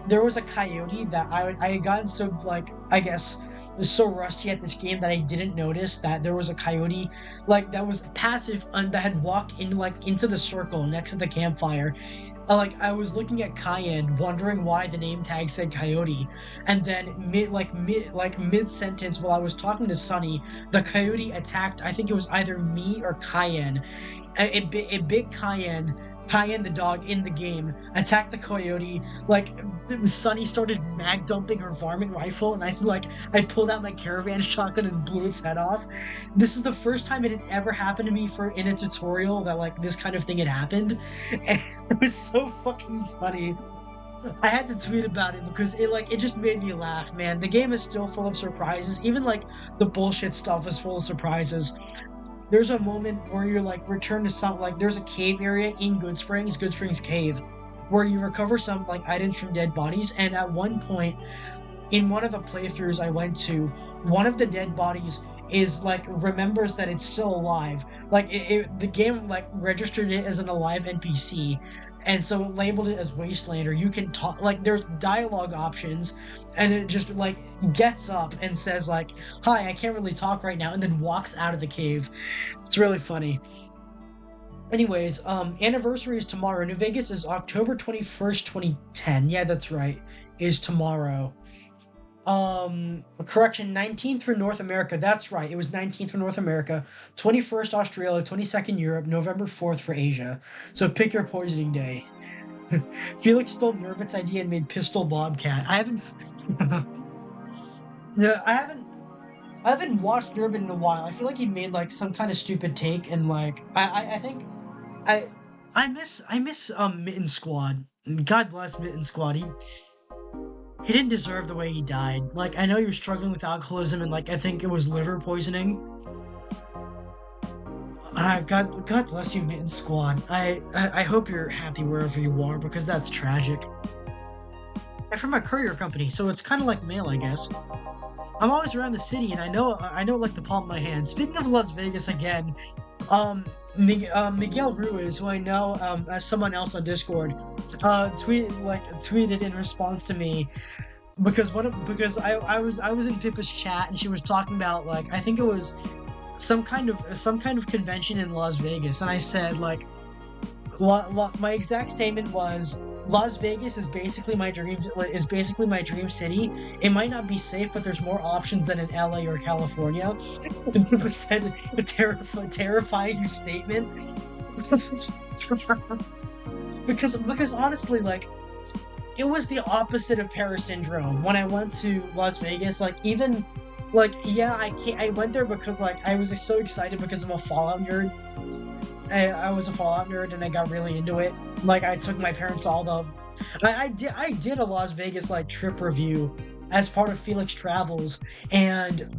there was a coyote that I had gotten so, like, I guess, was so rusty at this game that I didn't notice that there was a coyote, like, that was passive and that had walked into the circle next to the campfire. Like, I was looking at Cayenne, wondering why the name tag said Coyote, and then mid sentence, while I was talking to Sunny, the coyote attacked. I think it was either me or Cayenne. It bit Cayenne. Cayenne, the dog in the game, attacked the coyote. Like, Sunny started mag dumping her varmint rifle, and I pulled out my caravan shotgun and blew its head off. This is the first time it had ever happened to me in a tutorial that, like, this kind of thing had happened, and it was so fucking funny. I had to tweet about it because it just made me laugh, man. The game is still full of surprises. Even, like, the bullshit stuff is full of surprises. There's a moment where you're, like, return to there's a cave area in Good Springs Cave, where you recover some, like, items from dead bodies, and at one point, in one of the playthroughs I went to, one of the dead bodies is, like, remembers that it's still alive. Like, the game, like, registered it as an alive NPC, and so it labeled it as Wastelander. You can talk, like, there's dialogue options, and it just, like, gets up and says, like, hi, I can't really talk right now, and then walks out of the cave. It's really funny. Anyways, anniversary is tomorrow. New Vegas is October 21st, 2010. Yeah, that's right. Is tomorrow. Correction, 19th for North America. That's right. It was 19th for North America, 21st Australia, 22nd Europe, November 4th for Asia. So pick your poisoning day. Felix stole Nurbit's idea and made Pistol Bobcat. I haven't I haven't watched Durban in a while. I feel like he made like some kind of stupid take, and like I think I I miss Mitten Squad. God bless Mitten Squad. He didn't deserve the way he died. Like I know he was struggling with alcoholism and like I think it was liver poisoning. God bless you, Mitten Squad. I hope you're happy wherever you are because that's tragic. I'm from a courier company, so it's kind of like mail, I guess. I'm always around the city, and I know like the palm of my hand. Speaking of Las Vegas again, Miguel Ruiz, who I know as someone else on Discord, tweeted in response to me because I was in Pippa's chat and she was talking about like I think it was some kind of convention in Las Vegas, and I said like my exact statement was Las Vegas is basically my dream city. It might not be safe, but there's more options than in LA or California. And people said a terrifying statement. because honestly, like it was the opposite of Paris syndrome when I went to Las Vegas. Like even like yeah, I went there because like I was so excited because I'm a Fallout nerd. I was a Fallout nerd and I got really into it. Like I took my parents all the I did a Las Vegas like trip review as part of Felix Travels and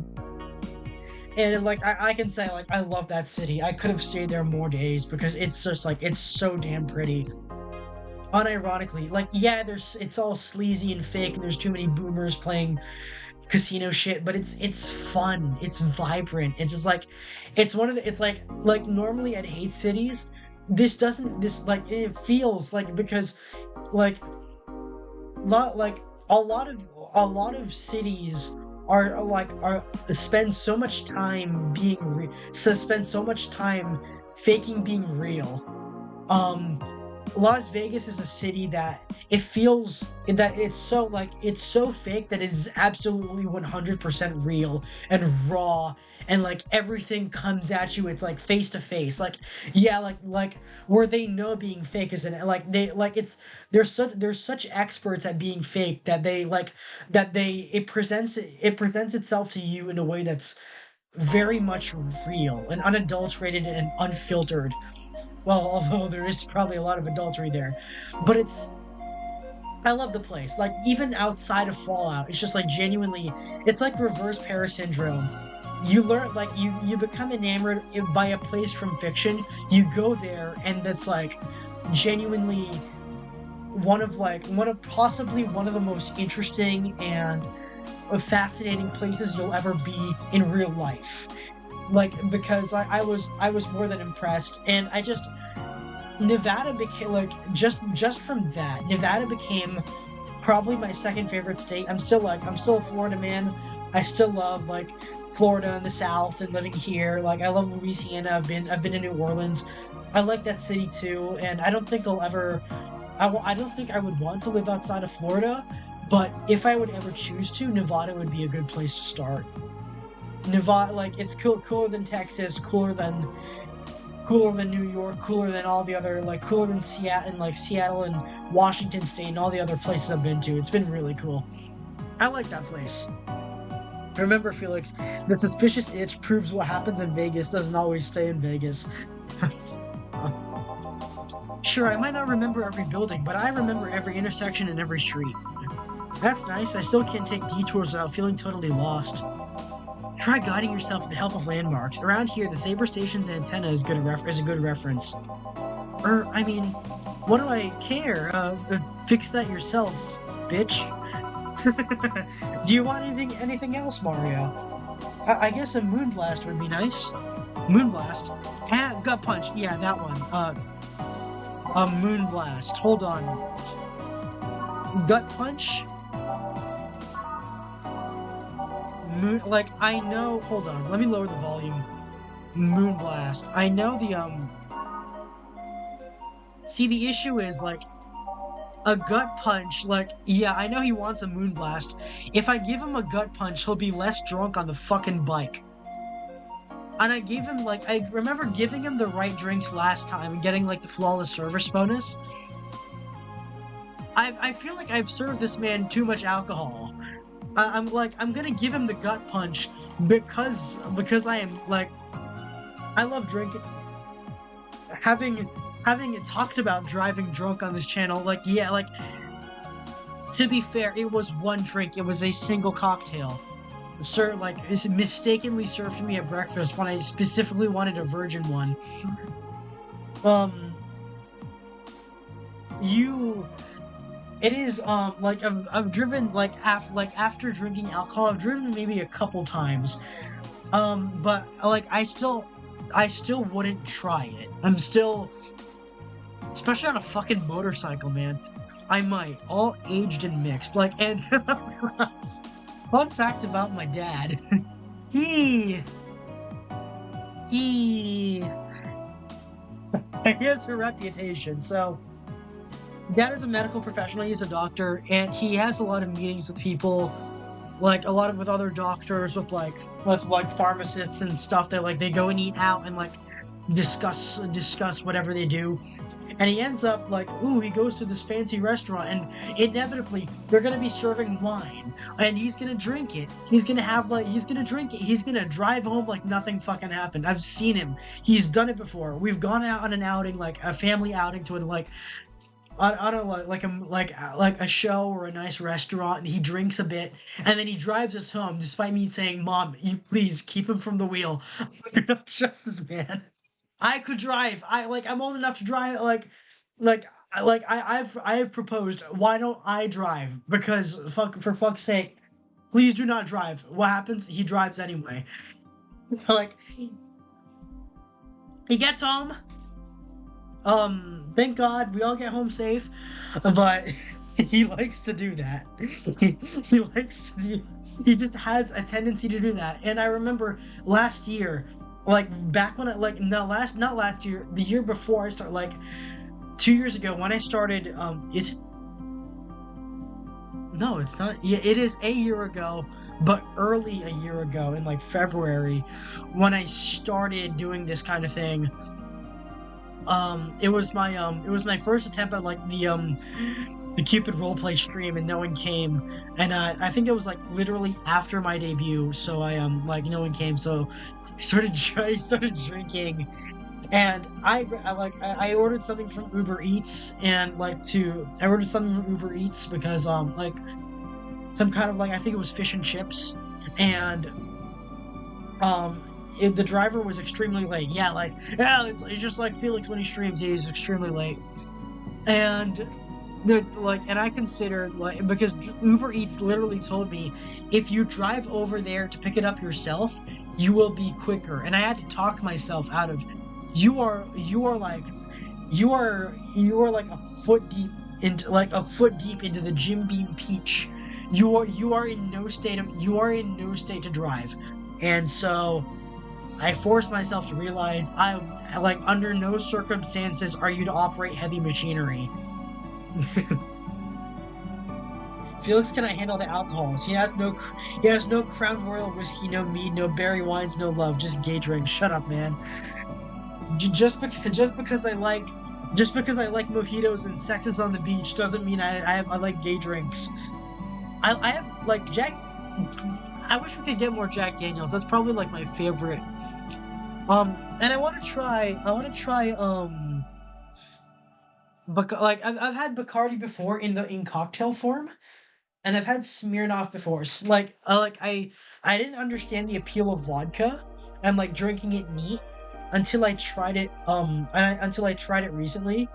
like I can say like I love that city. I could have stayed there more days because it's just like it's so damn pretty. Unironically, like yeah, it's all sleazy and fake and there's too many boomers playing casino shit, but it's fun, it's vibrant, it's just like it's one of the it's like normally I'd hate cities. This like it feels like because like like a lot of cities are spend so much time spend so much time faking being real. um Las Vegas is a city that it feels that it's so fake that it is absolutely 100% real and raw, and like everything comes at you, it's like face to face, like yeah, like where they know being fake isn't like they like it's they're such experts at being fake that they like that they it presents itself to you in a way that's very much real and unadulterated and unfiltered. Well, although there is probably a lot of adultery there, but I love the place. Like even outside of Fallout, it's just like genuinely, it's like reverse Paris syndrome. You learn like you become enamored by a place from fiction. You go there, and that's like genuinely possibly one of the most interesting and fascinating places you'll ever be in real life. Like because I was more than impressed, and I just Nevada became like just from that Nevada became probably my second favorite state. I'm still a Florida man. I still love like Florida and the South and living here. Like I love Louisiana. I've been to New Orleans. I like that city too, and I don't think I don't think I would want to live outside of Florida, but if I would ever choose to, Nevada would be a good place to start. Nevada, like it's cooler than Texas, cooler than New York, cooler than all the other, like cooler than Seattle and Washington State and all the other places I've been to. It's been really cool. I like that place. Remember, Felix, the suspicious itch proves what happens in Vegas doesn't always stay in Vegas. Sure, I might not remember every building, but I remember every intersection and every street. That's nice. I still can't take detours without feeling totally lost. Try guiding yourself with the help of landmarks. Around here, the Saber Station's antenna is a good reference. I mean, what do I care? Fix that yourself, bitch. Do you want anything else, Mario? I guess a Moonblast would be nice. Moonblast? Gut Punch. Yeah, that one. A Moonblast. Hold on. Gut Punch? Like, I know... Hold on, let me lower the volume. Moonblast. I know See, the issue is, like, a Gut Punch, like, yeah, I know he wants a Moonblast. If I give him a Gut Punch, he'll be less drunk on the fucking bike. And I gave him, like, I remember giving him the right drinks last time and getting, like, the Flawless Service bonus. I feel like I've served this man too much alcohol. I'm gonna give him the gut punch because I am like I love drinking. Having it talked about driving drunk on this channel, like yeah, like to be fair, it was one drink. It was a single cocktail. Sir, like is mistakenly served to me at breakfast when I specifically wanted a virgin one. Um, you It is like I've driven like after drinking alcohol, I've driven maybe a couple times. But like I still wouldn't try it. I'm still, especially on a fucking motorcycle, man. I might, all aged and mixed. Like, and fun fact about my dad. he he he has a reputation. So dad is a medical professional. He's a doctor, and he has a lot of meetings with people, like a lot of with other doctors, with like pharmacists and stuff. That like they go and eat out and like discuss whatever they do. And he ends up like, ooh, he goes to this fancy restaurant, and inevitably they're gonna be serving wine, and he's gonna drink it. He's gonna drink it. He's gonna drive home like nothing fucking happened. I've seen him. He's done it before. We've gone out on an outing, like a family outing, to like on a like a show or a nice restaurant, and he drinks a bit, and then he drives us home, despite me saying, "Mom, you please keep him from the wheel. I do not trust this man." I could drive. I'm old enough to drive. I've proposed. Why don't I drive? Because for fuck's sake, please do not drive. What happens? He drives anyway. So like, he gets home. Thank God we all get home safe, but he likes to do that. He likes to do. He just has a tendency to do that. And I remember last year. Like back when not last year, the year before I started, like 2 years ago when I started, is it? No, it's not. Yeah, it is a year ago, but early a year ago in like February, when I started doing this kind of thing. It was my first attempt at like the Cupid roleplay stream, and no one came, and I think it was like literally after my debut, so like no one came, so. I started drinking, and I ordered something from Uber Eats, and I ordered something from Uber Eats because like some kind of like I think it was fish and chips, and the driver was extremely late. Yeah, it's just like Felix when he streams, he's extremely late, and. And I considered because Uber Eats literally told me if you drive over there to pick it up yourself, you will be quicker. And I had to talk myself out of you are like a foot deep into the Jim Beam Peach. You are in no state to drive. And so I forced myself to realize I like under no circumstances are you to operate heavy machinery. Felix cannot handle the alcohols. He has no Crown Royal whiskey, no mead, no berry wines, no love, just gay drinks. Shut up, man. Just because I like mojitos and sexes on the beach doesn't mean I like gay drinks. I have like Jack. I wish we could get more Jack Daniels. That's probably like my favorite. And I want to try. Like I've had Bacardi before in cocktail form, and I've had Smirnoff before. So, I didn't understand the appeal of vodka and like drinking it neat until I tried it recently.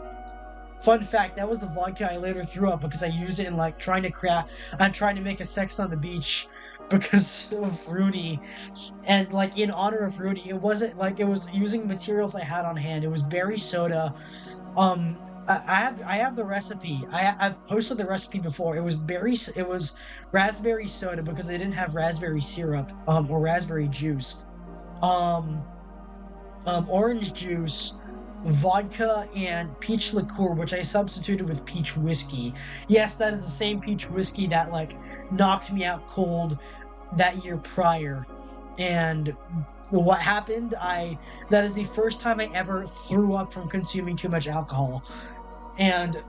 Fun fact, that was the vodka I later threw up because I used it in like trying to make a sex on the beach because of Rudy, and like in honor of Rudy. It wasn't like it was using materials I had on hand. It was berry soda. I have the recipe. I've posted the recipe before. It was raspberry soda because they didn't have raspberry syrup or raspberry juice. Orange juice, vodka, and peach liqueur, which I substituted with peach whiskey. Yes, that is the same peach whiskey that like knocked me out cold that year prior. And what happened? That is the first time I ever threw up from consuming too much alcohol. And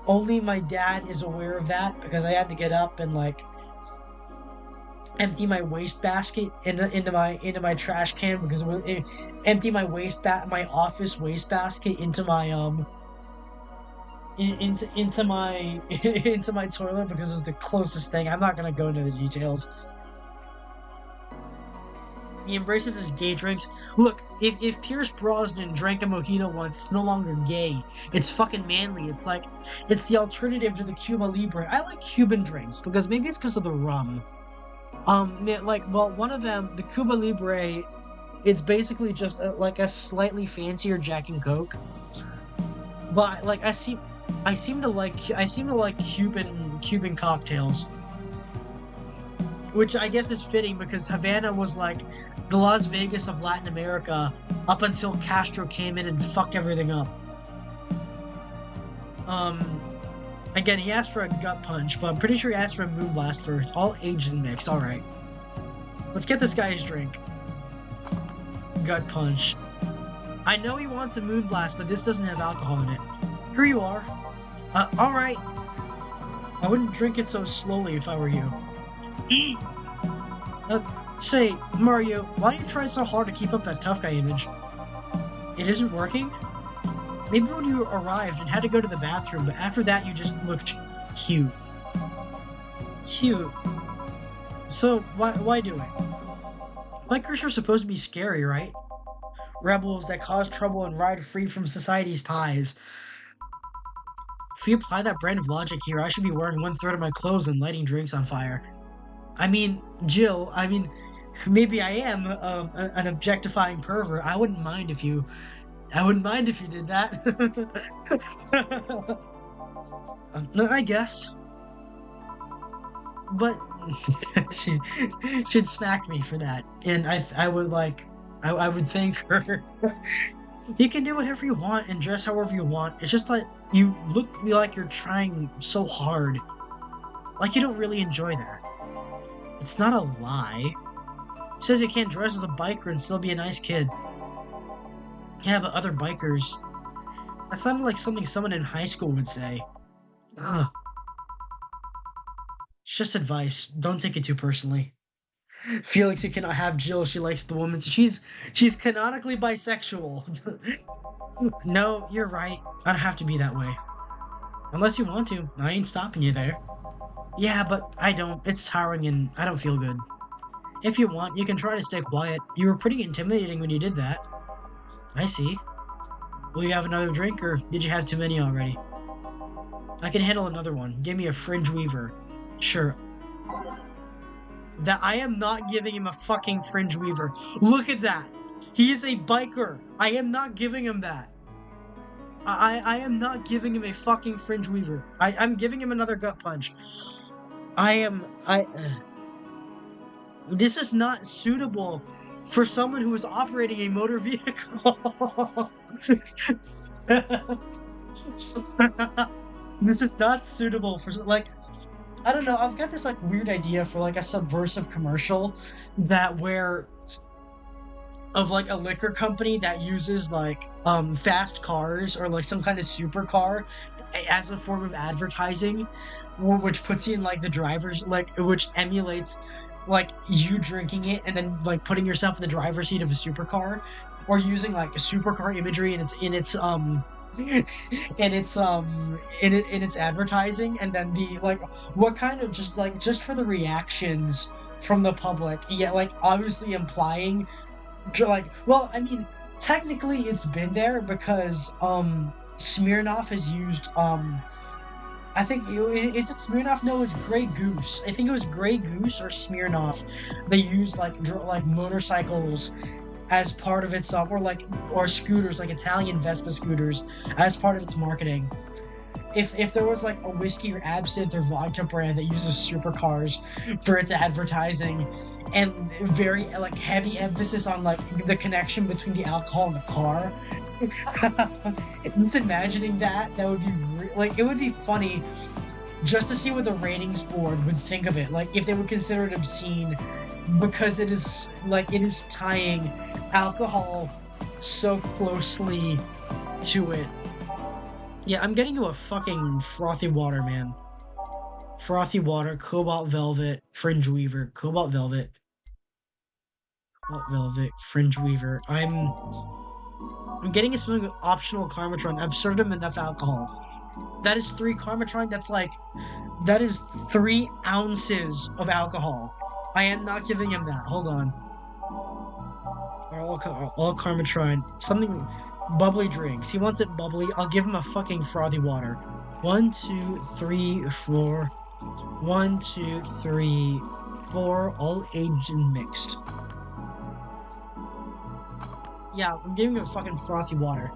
only my dad is aware of that because I had to get up and like empty my wastebasket into my trash can because empty my office wastebasket into my into my into my toilet because it was the closest thing. I'm not gonna go into the details. He embraces his gay drinks. Look, if Pierce Brosnan drank a mojito once, it's no longer gay. It's fucking manly. It's the alternative to the Cuba Libre. I like Cuban drinks because maybe it's because of the rum. One of them, the Cuba Libre, it's basically just like a slightly fancier Jack and Coke. But like I seem to like Cuban cocktails, which I guess is fitting because Havana was like the Las Vegas of Latin America up until Castro came in and fucked everything up. Again, he asked for a gut punch, but I'm pretty sure he asked for a moonblast first. All aged and mixed. All right, let's get this guy his drink. Gut punch. I know he wants a moonblast, but this doesn't have alcohol in it. Here you are. All right. I wouldn't drink it so slowly if I were you. Say, Mario, why do you try so hard to keep up that tough guy image? It isn't working? Maybe when you arrived and had to go to the bathroom, but after that you just looked cute. Cute. So, why do it? Bikers are supposed to be scary, right? Rebels that cause trouble and ride free from society's ties. If we apply that brand of logic here, I should be wearing 1/3 of my clothes and lighting drinks on fire. I mean, Jill, maybe I am an objectifying pervert. I wouldn't mind if you did that. I guess. But she'd smack me for that, and I would thank her. You can do whatever you want and dress however you want. It's just like you look like you're trying so hard. Like you don't really enjoy that. It's not a lie. It says you can't dress as a biker and still be a nice kid. Yeah, but other bikers. That sounded like something someone in high school would say. Ugh. It's just advice. Don't take it too personally. Felix, you cannot have Jill. She likes the woman. She's canonically bisexual. No, you're right. I don't have to be that way. Unless you want to. I ain't stopping you there. Yeah, but I don't. It's tiring and I don't feel good. If you want, you can try to stay quiet. You were pretty intimidating when you did that. I see. Will you have another drink, or did you have too many already? I can handle another one. Give me a fringe weaver. Sure. That I am not giving him a fucking fringe weaver. Look at that! He is a biker! I am not giving him that. I am not giving him a fucking fringe weaver. I'm giving him another gut punch. This is not suitable for someone who is operating a motor vehicle. This is not suitable for, like, I don't know, I've got this, like, weird idea for, like, a subversive commercial of, like, a liquor company that uses, like, fast cars or, like, some kind of supercar as a form of advertising, which puts you in, like, the driver's, like, which emulates, like, you drinking it and then, like, putting yourself in the driver's seat of a supercar, or using, like, a supercar imagery in its advertising, and then the, like, what kind of, just for the reactions from the public, yet, like, obviously implying, like, well, I mean, technically it's been there because, Smirnoff has used, I think, is it Smirnoff? No, it's Grey Goose. I think it was Grey Goose or Smirnoff. They used, like motorcycles as part of its, or scooters, like Italian Vespa scooters, as part of its marketing. If there was, like, a whiskey or absinthe or vodka brand that uses supercars for its advertising, and very, like, heavy emphasis on, like, the connection between the alcohol and the car, just imagining that would be, like, it would be funny just to see what the ratings board would think of it, like, if they would consider it obscene, because it is tying alcohol so closely to it. Yeah, I'm getting you a fucking frothy water, man. frothy water, cobalt velvet, fringe weaver, cobalt velvet, fringe weaver. I'm getting a something with optional karmatron. I've served him enough alcohol. That is 3 karmatron. That is 3 ounces of alcohol. I am not giving him that. Hold on. All karmatron. Something bubbly drinks. He wants it bubbly. I'll give him a fucking frothy water. 1, 2, 3, 4. 1, 2, 3, 4. All aged and mixed. Yeah, I'm giving him a fucking frothy water.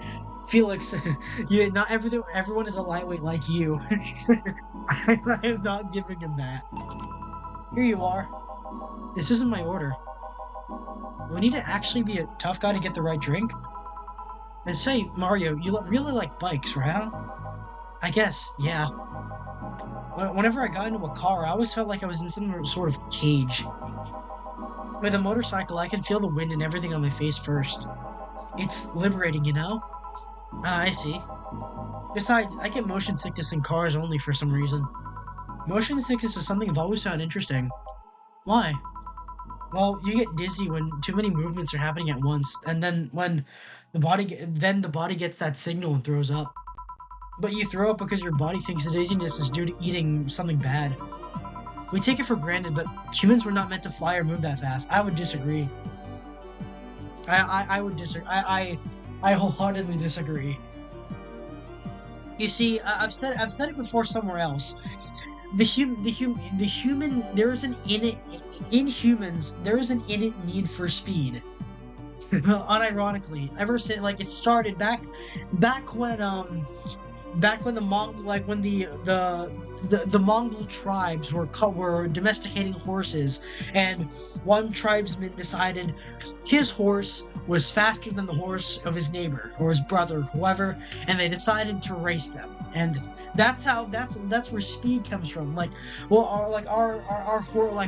Felix, yeah, not everyone is a lightweight like you. I am not giving him that. Here you are. This isn't my order. We need to actually be a tough guy to get the right drink. And say, Mario, you really like bikes, right? I guess, yeah. Whenever I got into a car, I always felt like I was in some sort of cage. With a motorcycle, I can feel the wind and everything on my face first. It's liberating, you know? Ah, I see. Besides, I get motion sickness in cars only for some reason. Motion sickness is something I've always found interesting. Why? Well, you get dizzy when too many movements are happening at once, and then the body gets that signal and throws up. But you throw up because your body thinks the dizziness is due to eating something bad. We take it for granted, but humans were not meant to fly or move that fast. I would disagree. I would disagree. I wholeheartedly disagree. You see, I've said it before somewhere else. The human there is an innate in humans there is an innate need for speed. Unironically, ever since like it started back when the Mongol like when the Mongol tribes were domesticating horses, and one tribesman decided his horse was faster than the horse of his neighbor or his brother, whoever, and they decided to race them. And that's where speed comes from. Like, well, like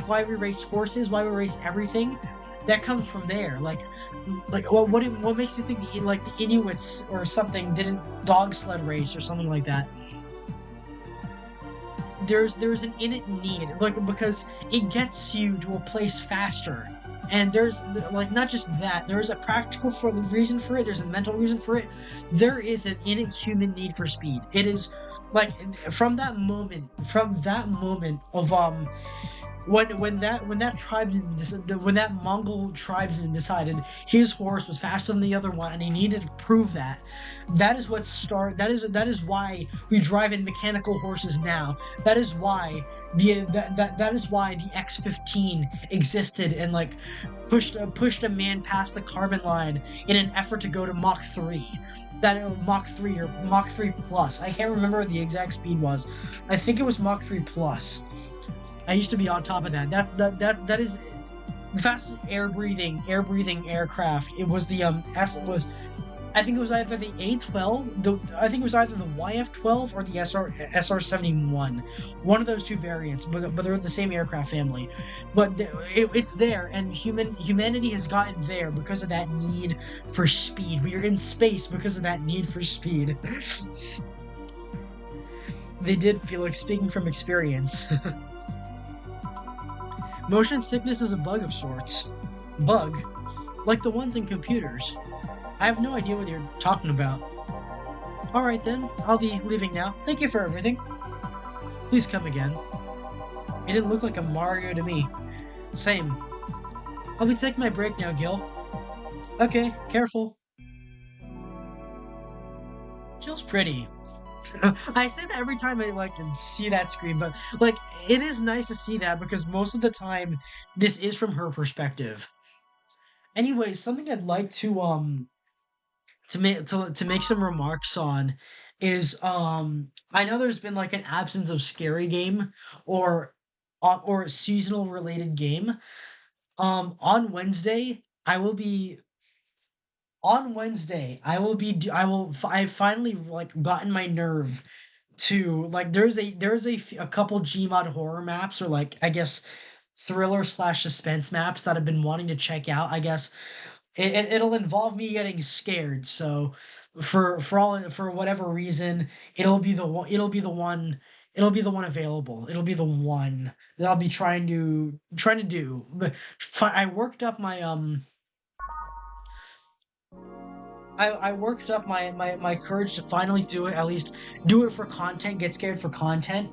why we race horses, why we race everything, that comes from there. Like what makes you think the Inuits or something didn't dog sled race or something like that? There's an innate need, like, because it gets you to a place faster. And there's like not just that, there's a practical reason for it, there's a mental reason for it. There is an innate human need for speed. It is like from that moment of when that Mongol tribesman decided his horse was faster than the other one and he needed to prove that. That is why we drive in mechanical horses now. That is why the X-15 existed and like pushed a man past the carbon line in an effort to go to Mach 3. Mach 3 or Mach 3 plus. I can't remember what the exact speed was. I think it was Mach 3 plus. I used to be on top of that. That is the fastest air breathing aircraft. It was the I think it was either the A-12, I think it was either the YF-12 or the SR-71. One of those two variants, but they're the same aircraft family. But it's there, and humanity has gotten there because of that need for speed. We are in space because of that need for speed. They did, Felix, speaking from experience. Motion sickness is a bug of sorts. Bug? Like the ones in computers. I have no idea what you're talking about. Alright then, I'll be leaving now. Thank you for everything. Please come again. You didn't look like a Mario to me. Same. I'll be taking my break now, Gil. Okay, careful. Jill's pretty. I say that every time I see that screen, but like it is nice to see that because most of the time this is from her perspective. Anyway, something I'd like to make some remarks on is I know there's been like an absence of scary game or a seasonal related game. On Wednesday I've finally like gotten my nerve to like a couple Gmod horror maps, or like I guess thriller slash suspense maps that I've been wanting to check out. I guess it'll involve me getting scared. So for whatever reason, it'll be the one it'll be the one available. It'll be the one that I'll be trying to do. But I worked up my I worked up my courage to finally do it, at least do it for content, get scared for content.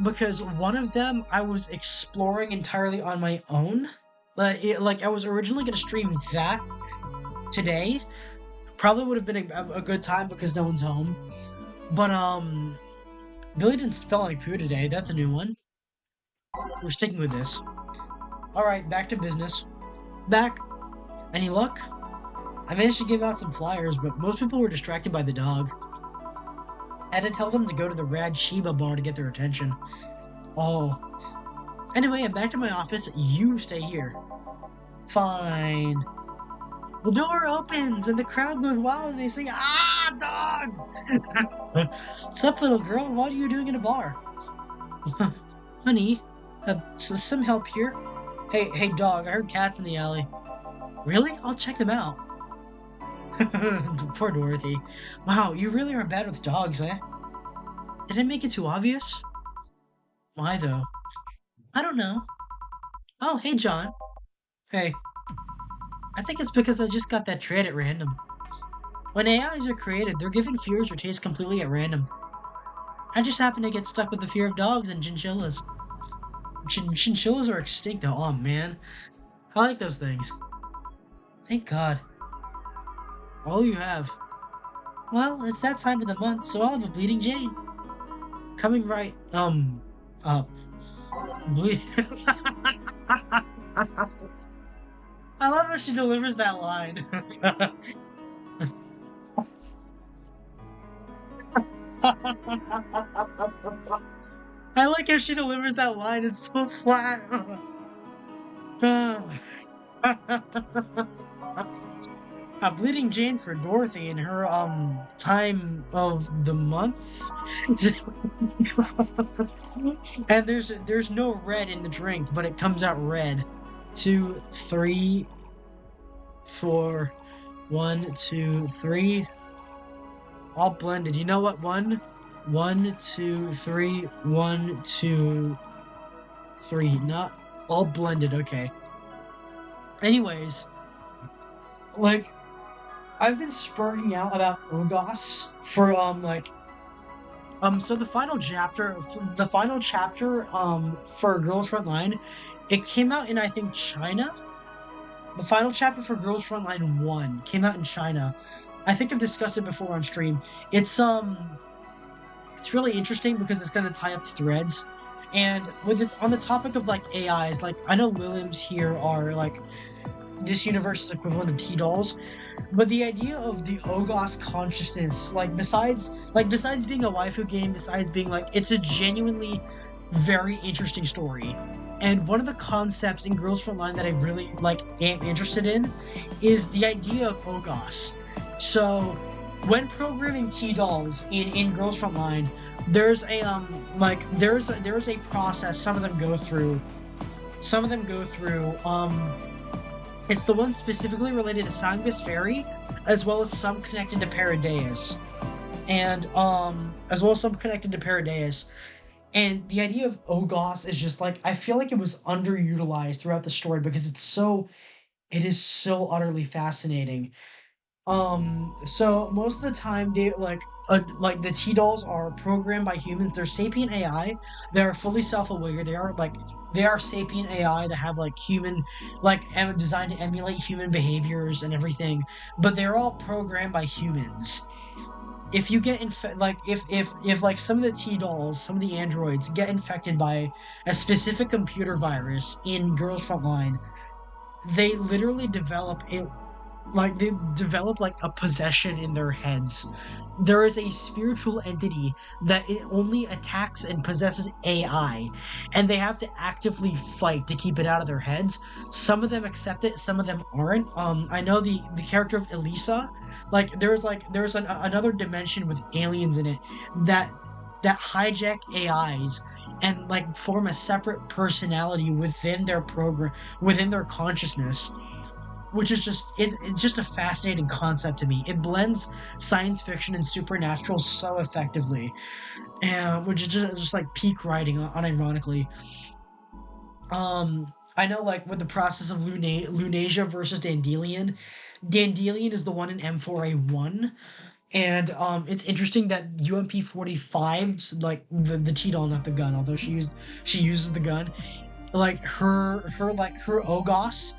Because one of them I was exploring entirely on my own. Like I was originally gonna stream that today. Probably would have been a good time because no one's home. But Billy didn't spell like poo today. That's a new one. We're sticking with this. All right, back to business. Back. Any luck? I managed to give out some flyers, but most people were distracted by the dog. I had to tell them to go to the Rad Shiba bar to get their attention. Oh. Anyway, I'm back to my office. You stay here. Fine. The door opens and the crowd goes wild and they say, "Ah, dog!" What's up, little girl? What are you doing in a bar? Honey, some help here? Hey, dog, I heard cats in the alley. Really? I'll check them out. Poor Dorothy. Wow, you really are bad with dogs, eh? Did I make it too obvious? Why, though? I don't know. Oh, hey, John. Hey. I think it's because I just got that trait at random. When AIs are created, they're given fears or tastes completely at random. I just happen to get stuck with the fear of dogs and chinchillas. Chinchillas are extinct, though. Oh, man. I like those things. Thank God. All you have. Well, it's that time of the month, so I'll have a bleeding Jane. Coming right, up. Bleed. I love how she delivers that line. I like how she delivers that line. It's so flat. A bleeding Jane for Dorothy in her time of the month. And there's no red in the drink, but it comes out red. 2, 3, 4, 1, 2, 3. All blended. You know what? 1, 2, 3, 1, 2, 3. Not all blended. Okay. Anyways, like, I've been spurting out about Ogos for so the final chapter for Girls Frontline, it came out in, I think, China. The final chapter for Girls Frontline 1 came out in China. I think I've discussed it before on stream. It's really interesting because it's gonna tie up threads. And with it on the topic of like AIs, like I know Williams here are like this universe's equivalent of T-dolls, but the idea of the Ogos consciousness, besides being a waifu game, besides being like, it's a genuinely very interesting story. And one of the concepts in Girls Frontline that I really am interested in is the idea of Ogos. So when programming T-dolls in Girls Frontline, there's a there's a process some of them go through. It's the one specifically related to Sangus Fairy, as well as some connected to Paradeus. And And the idea of Ogos is just I feel like it was underutilized throughout the story because it is so utterly fascinating. So most of the time they the T-dolls are programmed by humans. They're sapient AI. They are fully self-aware. They are sapient AI that have human, designed to emulate human behaviors and everything. But they're all programmed by humans. If you get if some of the T-dolls, some of the androids get infected by a specific computer virus in Girls Frontline, they literally develop a possession in their heads. There is a spiritual entity that it only attacks and possesses AI, and they have to actively fight to keep it out of their heads. Some of them accept it, some of them aren't. I know the character of Elisa, there's another dimension with aliens in it that hijack AIs and form a separate personality within their program, within their consciousness. which is it's just a fascinating concept to me. It blends science fiction and supernatural so effectively, and which is just like peak writing, unironically. I know, like, with the process of Lunasia versus Dandelion. Dandelion is the one in M4A1, and it's interesting that UMP-45's like the T-doll, not the gun, although she uses the gun. Like her Ogos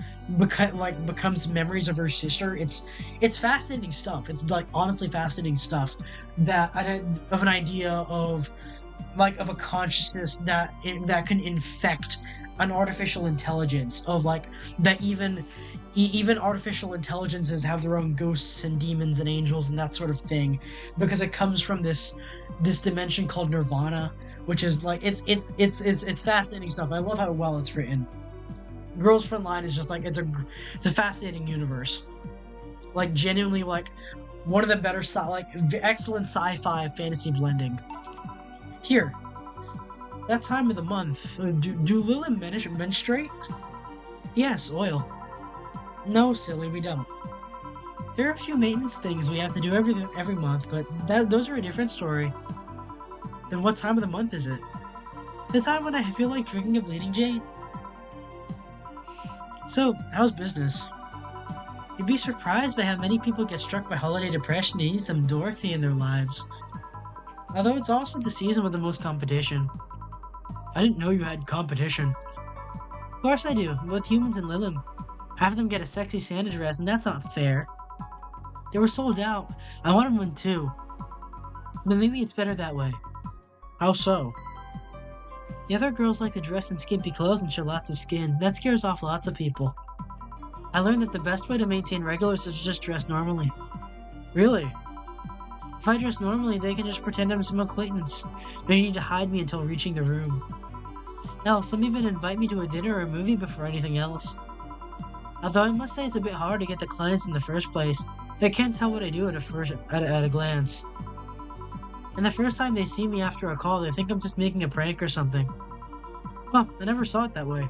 becomes memories of her sister. It's fascinating stuff. It's like honestly fascinating stuff that of an idea of a consciousness that can infect an artificial intelligence, of like that even artificial intelligences have their own ghosts and demons and angels and that sort of thing, because it comes from this dimension called Nirvana, which is like it's fascinating stuff. I love how well it's written. Girls Frontline is just like it's a fascinating universe, like genuinely like one of the better excellent sci-fi fantasy blending. Here, that time of the month, do Lilith menstruate? Yes, oil. No, silly, we don't. There are a few maintenance things we have to do every month, but those are a different story. Then what time of the month is it? The time when I feel like drinking a Bleeding Jane. So, how's business? You'd be surprised by how many people get struck by holiday depression and need some Dorothy in their lives. Although it's also the season with the most competition. I didn't know you had competition. Of course I do, both humans and Lilim. Half of them get a sexy Santa dress, and that's not fair. They were sold out. I wanted one too. But maybe it's better that way. How so? The other girls like to dress in skimpy clothes and show lots of skin. That scares off lots of people. I learned that the best way to maintain regulars is to just dress normally. Really? If I dress normally, they can just pretend I'm some acquaintance. They need to hide me until reaching the room. Hell, some even invite me to a dinner or a movie before anything else. Although I must say it's a bit hard to get the clients in the first place. They can't tell what I do at a glance. And the first time they see me after a call, they think I'm just making a prank or something. Huh, I never saw it that way.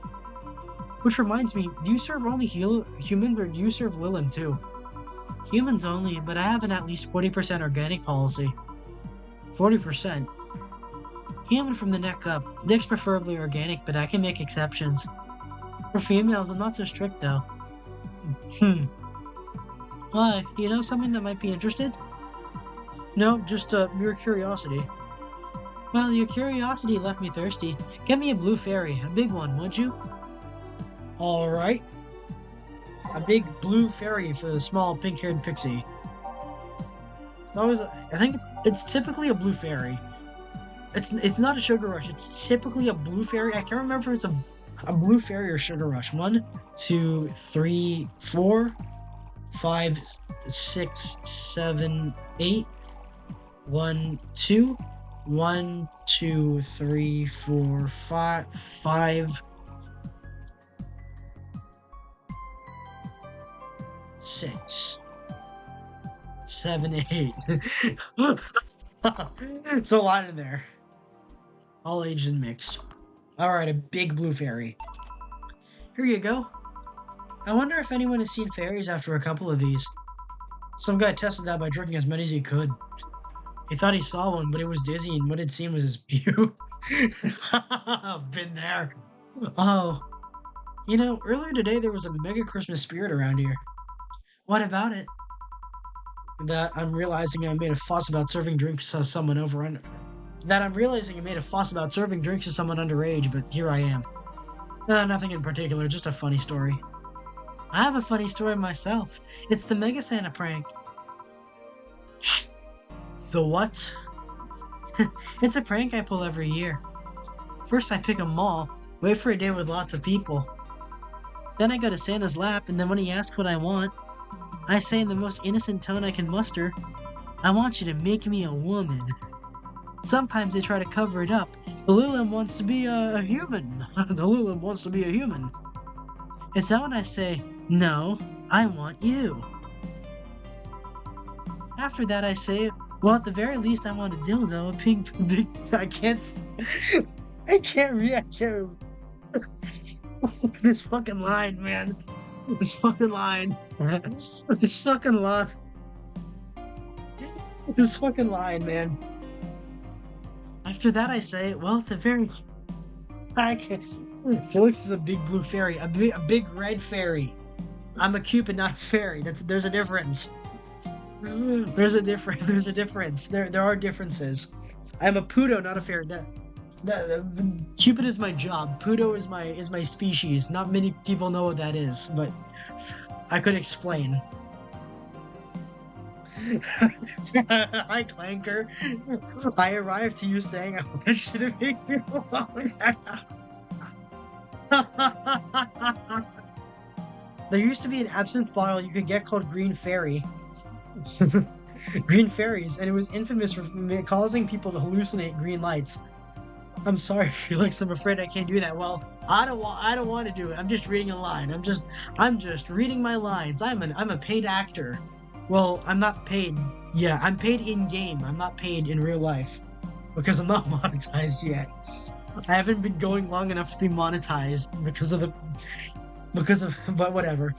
Which reminds me, do you serve only humans or do you serve Lilim too? Humans only, but I have an at least 40% organic policy. 40%? Human from the neck up. Dick's preferably organic, but I can make exceptions. For females, I'm not so strict though. Why? Do you know something that might be interested? No, just mere curiosity. Well, your curiosity left me thirsty. Get me a blue fairy, a big one, would you? Alright. A big blue fairy for the small pink-haired pixie. I think it's typically a blue fairy. It's not a sugar rush, it's typically a blue fairy. I can't remember if it's a blue fairy or sugar rush. 1, 2, 3, 4, 5, 6, 7, 8. 1, 2, 1, 2, 3, 4, 5, 6, 7, 8. It's a lot in there. All aged and mixed. Alright, a big blue fairy. Here you go. I wonder if anyone has seen fairies after a couple of these. Some guy tested that by drinking as many as he could. He thought he saw one, but it was dizzy, and what he'd seen was his puke. I've been there. Oh. You know, earlier today there was a mega Christmas spirit around here. What about it? That I'm realizing I made a fuss about serving drinks to someone underage, but here I am. Nothing in particular, just a funny story. I have a funny story myself. It's the Mega Santa prank. The what? It's a prank I pull every year. First I pick a mall, wait for a day with lots of people. Then I go to Santa's lap, and then when he asks what I want, I say in the most innocent tone I can muster, I want you to make me a woman. Sometimes they try to cover it up. The Lilim wants to be a human. The Lilim wants to be a human. It's that when I say, no, I want you. After that I say, well, at the very least I want a dildo, a pink, big, I can't this fucking line, man. This fucking line. This fucking line. This fucking line, man. After that, I say, well, at the very. I can Felix is a big blue fairy, a big red fairy. I'm a cupid, not a fairy. There's a difference. There's a difference. There's a difference. There are differences. I'm a Puto, not a fairy. Cupid is my job. Puto is my species. Not many people know what that is, but I could explain. Hi, Clanker. I arrived to you saying I want you to make you alone. There used to be an absinthe bottle you could get called Green Fairy. Green fairies, and it was infamous for causing people to hallucinate green lights. I'm sorry, Felix. I'm afraid I can't do that. Well, I don't want to do it. I'm just reading a line. I'm just reading my lines. I'm a paid actor. Well, I'm not paid. Yeah, I'm paid in game. I'm not paid in real life because I'm not monetized yet. I haven't been going long enough to be monetized but whatever.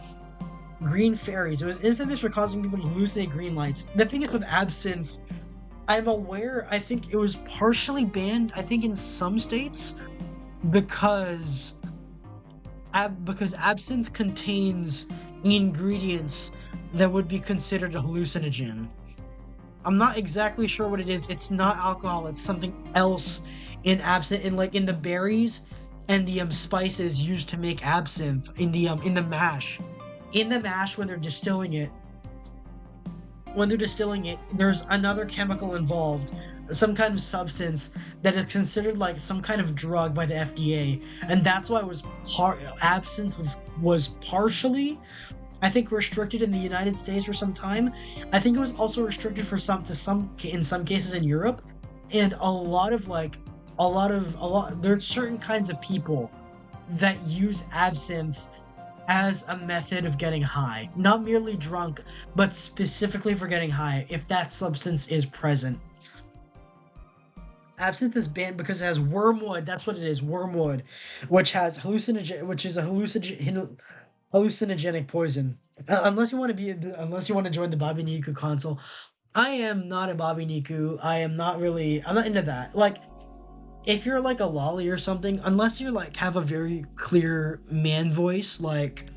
Green fairies. It was infamous for causing people to hallucinate green lights. The thing is with absinthe, I'm aware, I think it was partially banned, I think in some states, because absinthe contains ingredients that would be considered a hallucinogen. I'm not exactly sure what it is. It's not alcohol, it's something else in absinthe, in the berries and the spices used to make absinthe in the mash. In the mash, when they're distilling it, there's another chemical involved, some kind of substance that is considered like some kind of drug by the FDA, and that's why absinthe was partially, I think, restricted in the United States for some time. I think it was also restricted in some cases in Europe, and there's certain kinds of people that use absinthe as a method of getting high. Not merely drunk, but specifically for getting high, if that substance is present. Absinthe is banned because it has wormwood. That's what it is, wormwood, which is a hallucinogenic poison. Unless you want to join the Bobby Niku console. I am not a Bobby Niku. I'm not into that. Like, if you're like a lolly or something, unless you like have a very clear man voice, like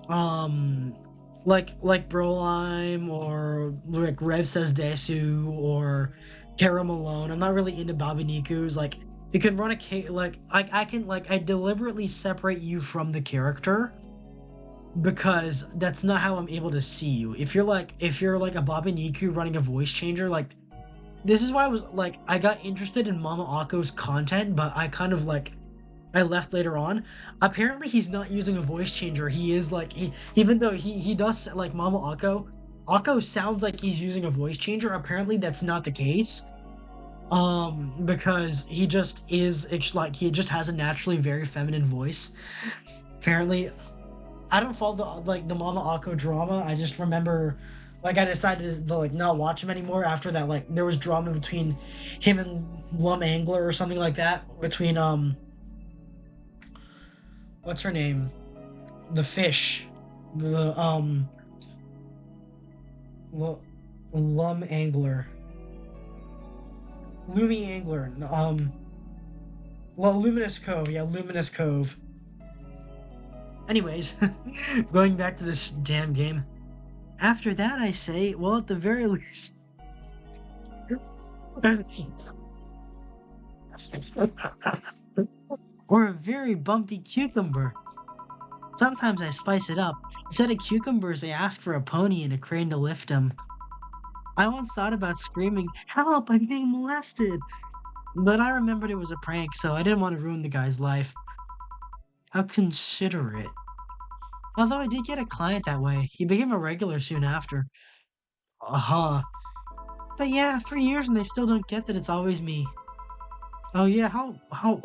Brolime, or like Rev Says Desu, or Kara Malone, I'm not really into Bobby Niku's. Like, you can run I deliberately separate you from the character because that's not how I'm able to see you. If you're like a Bobby Niku running a voice changer, like, this is why I got interested in Mama Akko's content, but I kind of I left later on. Apparently he's not using a voice changer. He is even though he does like Mama Akko sounds like he's using a voice changer. Apparently that's not the case. Because he just he just has a naturally very feminine voice. Apparently, I don't follow the Mama Akko drama. I just remember, I decided to not watch him anymore after that. There was drama between him and Lum Angler or something like that. Between what's her name? The fish, Lum Angler, Lumi Angler. Luminous Cove. Yeah, Luminous Cove. Anyways, going back to this damn game. After that, I say, well, at the very least, or a very bumpy cucumber. Sometimes I spice it up. Instead of cucumbers, I ask for a pony and a crane to lift him. I once thought about screaming, "Help, I'm being molested!" But I remembered it was a prank, so I didn't want to ruin the guy's life. How considerate. Although I did get a client that way. He became a regular soon after. Uh-huh. But yeah, 3 years and they still don't get that it's always me. Oh yeah, how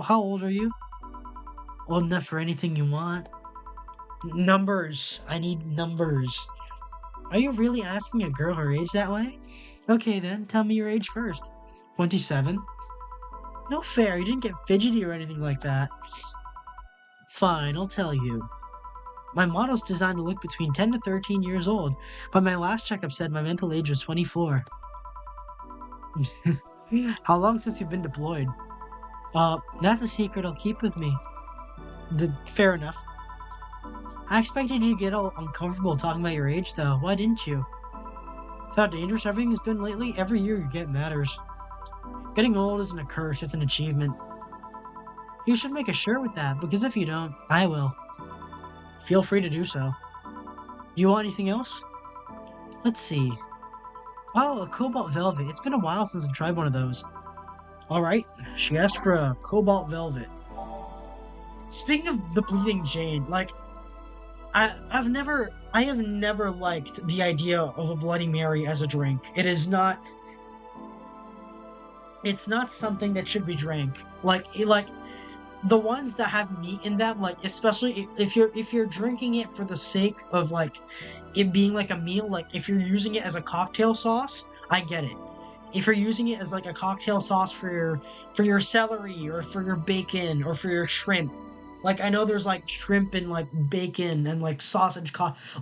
old are you? Old enough for anything you want. Numbers. I need numbers. Are you really asking a girl her age that way? Okay then, tell me your age first. 27. No fair, you didn't get fidgety or anything like that. Fine, I'll tell you. My model's designed to look between 10 to 13 years old, but my last checkup said my mental age was 24. How long since you've been deployed? That's a secret I'll keep with me. Fair enough. I expected you to get all uncomfortable talking about your age, though. Why didn't you? How dangerous everything has been lately? Every year you get matters. Getting old isn't a curse, it's an achievement. You should make a shirt with that, because if you don't, I will. Feel free to do so. You want anything else? Let's see. Oh, a cobalt velvet. It's been a while since I've tried one of those. Alright, she asked for a cobalt velvet. Speaking of the Bleeding Jane, like, I have never liked the idea of a Bloody Mary as a drink. It's not something that should be drank. Like the ones that have meat in them, like especially if you're drinking it for the sake of like it being like a meal, like if you're using it as a cocktail sauce, I get it. If you're using it as like a cocktail sauce for your celery or for your bacon or for your shrimp, like I know there's like shrimp and like bacon and like sausage,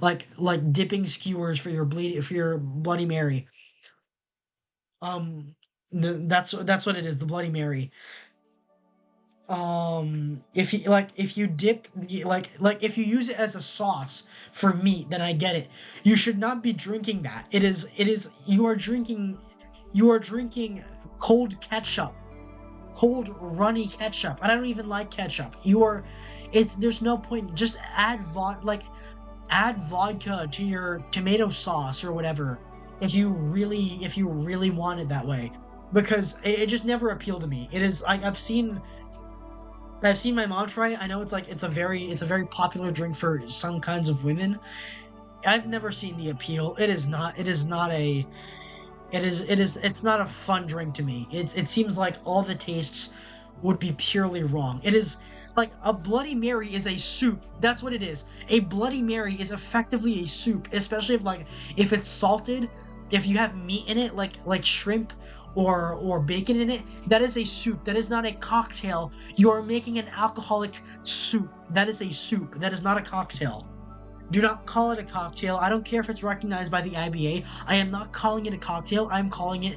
like dipping skewers for your Bloody Mary. That's what it is, the Bloody Mary. If you dip if you use it as a sauce for meat, then I get it. You should not be drinking that. You are drinking cold ketchup, cold runny ketchup, and I don't even like ketchup. There's no point. Just add vodka to your tomato sauce or whatever if you really want it that way, because it just never appealed to me. It is like I've seen my mom try it. I know it's a very popular drink for some kinds of women. I've never seen the appeal. It's not a fun drink to me. It seems like all the tastes would be purely wrong. It is like a Bloody Mary is a soup. That's what it is. A Bloody Mary is effectively a soup, especially if it's salted, if you have meat in it, like shrimp or bacon in it. That is a soup. That is not a cocktail. You are making an alcoholic soup. That is a soup. That is not a cocktail. Do not call it a cocktail. I don't care if it's recognized by the IBA. I am not calling it a cocktail. I am calling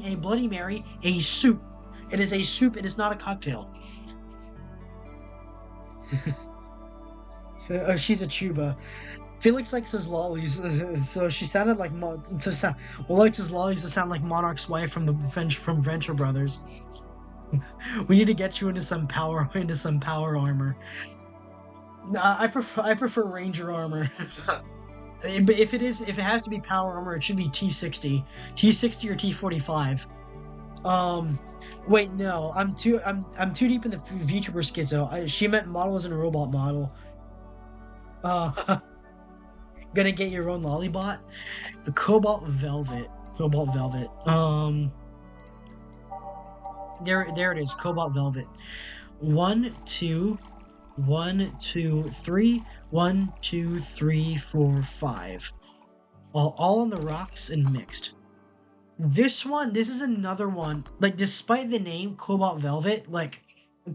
a Bloody Mary a soup. It is a soup. It is not a cocktail. She's a tuba. Felix likes his lollies, so she sounded like likes his lollies to sound like Monarch's wife from Venture Brothers. We need to get you into some power armor. I prefer Ranger armor. But if it has to be power armor, it should be T60 or T45. Wait, no, I'm too deep in the VTuber schizo. She meant model as in a robot model. Gonna get your own lollibot? The Cobalt Velvet. There it is, Cobalt Velvet. 1, 2, 1, 2, 3, 1, 2, 3, 4, 5. All on the rocks and mixed. This is another one, like, despite the name Cobalt Velvet, like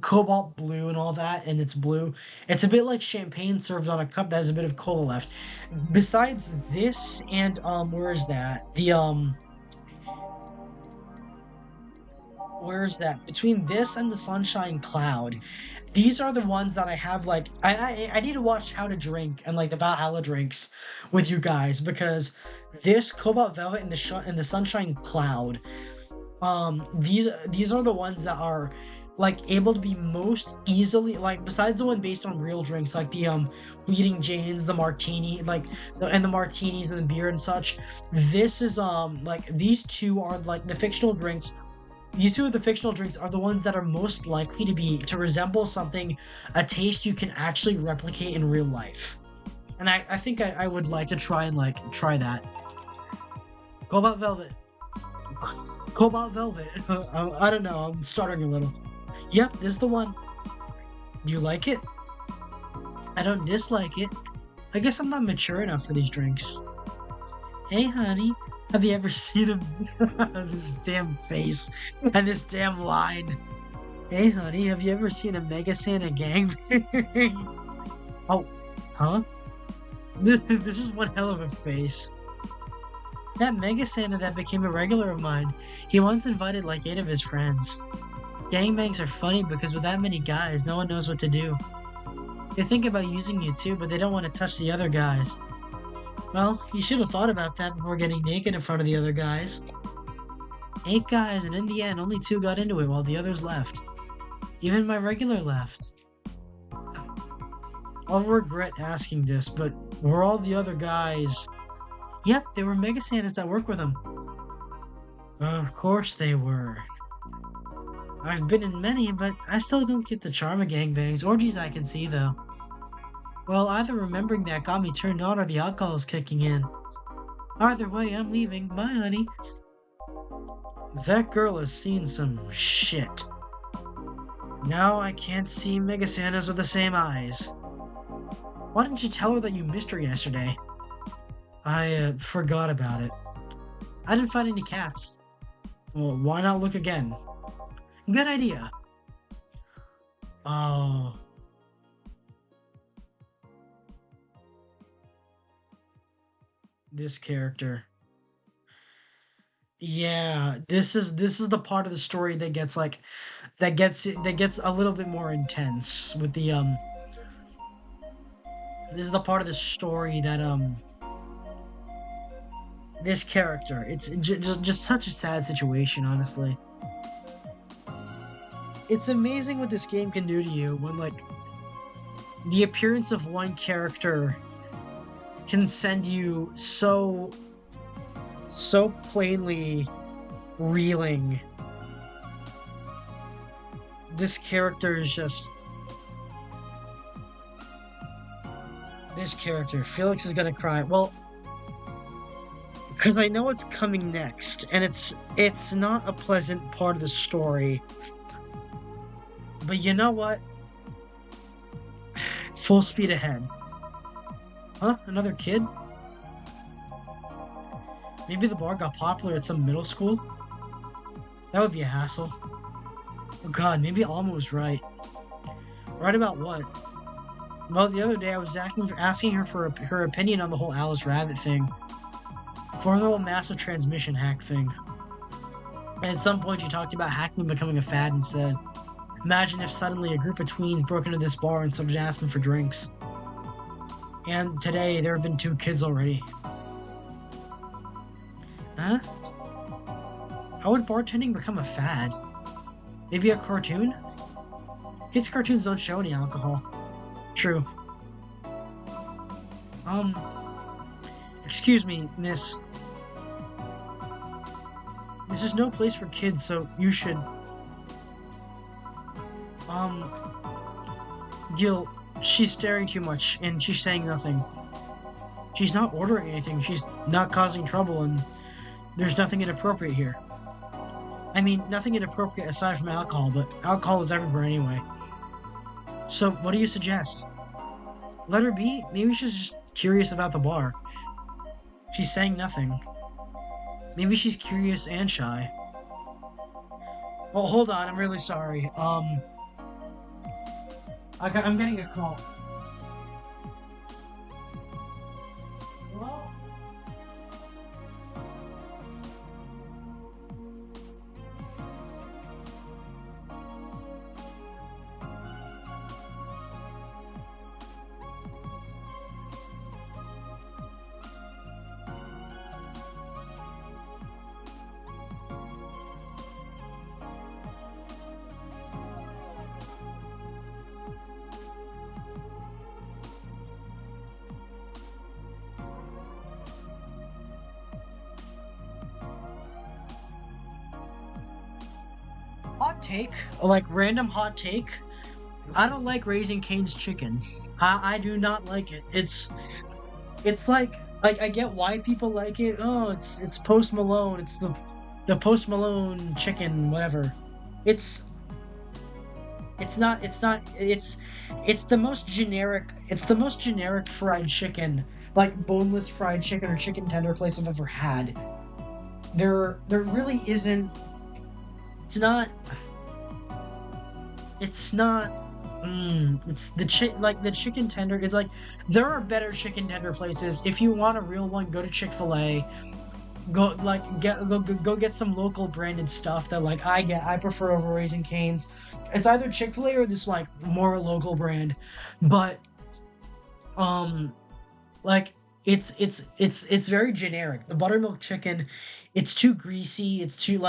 cobalt blue and all that, and it's blue, it's a bit like champagne served on a cup that has a bit of cola left. Besides this and where is that? Where is that? Between this and the Sunshine Cloud, these are the ones that I have, like, I need to watch How to Drink and like the Valhalla drinks with you guys, because this Cobalt Velvet and the Sunshine Cloud, these are the ones that are like able to be most easily, like, besides the one based on real drinks like the Bleeding Janes, the martini, and the martinis and the beer and such. This is like, these two are like the fictional drinks. These two of the fictional drinks are the ones that are most likely to resemble something, a taste you can actually replicate in real life. And I think I would like to try that. Cobalt Velvet. I don't know, I'm stuttering a little. Yep, this is the one. Do you like it? I don't dislike it. I guess I'm not mature enough for these drinks. Hey, honey. Have you ever seen this damn face and this damn line? Hey, honey, have you ever seen a Mega Santa gangbang? Oh, Huh? This is one hell of a face. That Mega Santa that became a regular of mine, he once invited like 8 of his friends. Gangbangs are funny because with that many guys, no one knows what to do. They think about using you too, but they don't want to touch the other guys. Well, you should have thought about that before getting naked in front of the other guys. 8 guys, and in the end, only 2 got into it while the others left. Even my regular left. I'll regret asking this, but were all the other guys... Yep, they were Mega Santas that work with him. Of course they were. I've been in many, but I still don't get the charm of gangbangs. Orgies I can see, though. Well, either remembering that got me turned on or the alcohol is kicking in. Either way, I'm leaving. Bye, honey. That girl has seen some shit. Now I can't see Mega Santas with the same eyes. Why didn't you tell her that you missed her yesterday? I forgot about it. I didn't find any cats. Well, why not look again? Good idea. Oh. This character. Yeah, this is the part of the story that gets like that gets a little bit more intense with the this is the part of the story that this character. It's just such a sad situation, honestly. It's amazing what this game can do to you when, like, the appearance of one character can send you so plainly reeling. This character is just... This character. Felix is gonna cry. Well, because I know it's coming next, and it's not a pleasant part of the story. But you know what? Full speed ahead. Huh? Another kid? Maybe the bar got popular at some middle school? That would be a hassle. Oh god, maybe Alma was right. Right about what? Well, the other day I was asking her for her opinion on the whole Alice Rabbit thing. For the whole massive transmission hack thing. And at some point she talked about hacking becoming a fad and said, imagine if suddenly a group of tweens broke into this bar and started asking for drinks. And today there have been 2 kids already. Huh? How would bartending become a fad? Maybe a cartoon? Kids' cartoons don't show any alcohol. True. Excuse me, miss. This is no place for kids, so you should... Gil, she's staring too much, and she's saying nothing. She's not ordering anything, she's not causing trouble, and there's nothing inappropriate here. I mean, nothing inappropriate aside from alcohol, but alcohol is everywhere anyway. So, what do you suggest? Let her be? Maybe she's just curious about the bar. She's saying nothing. Maybe she's curious and shy. Well, hold on, I'm really sorry. I'm getting a call. Hello? Hot take, like random hot take. I don't like Raising Cane's chicken. I do not like it. It's like I get why people like it. Oh, it's Post Malone. It's the Post Malone chicken, whatever. It's the most generic. It's the most generic fried chicken, like boneless fried chicken or chicken tender place I've ever had. There really isn't. It's not It's like the chicken tender. It's like there are better chicken tender places. If you want a real one, go to Chick-fil-A. Go get some local branded stuff that like I prefer over Raising Cane's. It's either Chick-fil-A or this like more local brand, but um like it's very generic. The buttermilk chicken, it's too greasy. It's too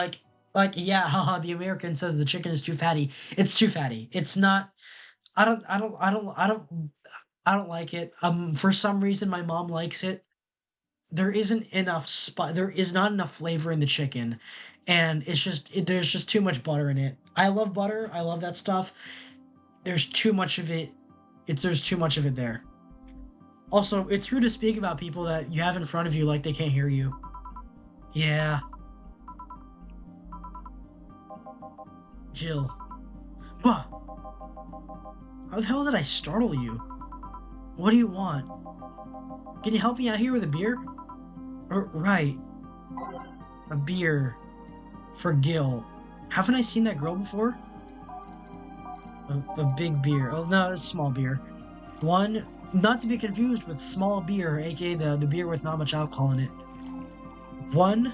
yeah, haha. The American says the chicken is too fatty. It's too fatty. It's not. I don't like it. For some reason, my mom likes it. There isn't enough there is not enough flavor in the chicken, and there's just too much butter in it. I love butter. I love that stuff. There's too much of it. There's too much of it there. Also, it's rude to speak about people that you have in front of you like they can't hear you. Yeah, Jill. Huh. How the hell did I startle you? What do you want? Can you help me out here with a beer? Right. A beer. For Gil. Haven't I seen that girl before? A big beer. Oh, no, it's small beer. One, not to be confused with small beer, aka the beer with not much alcohol in it. One,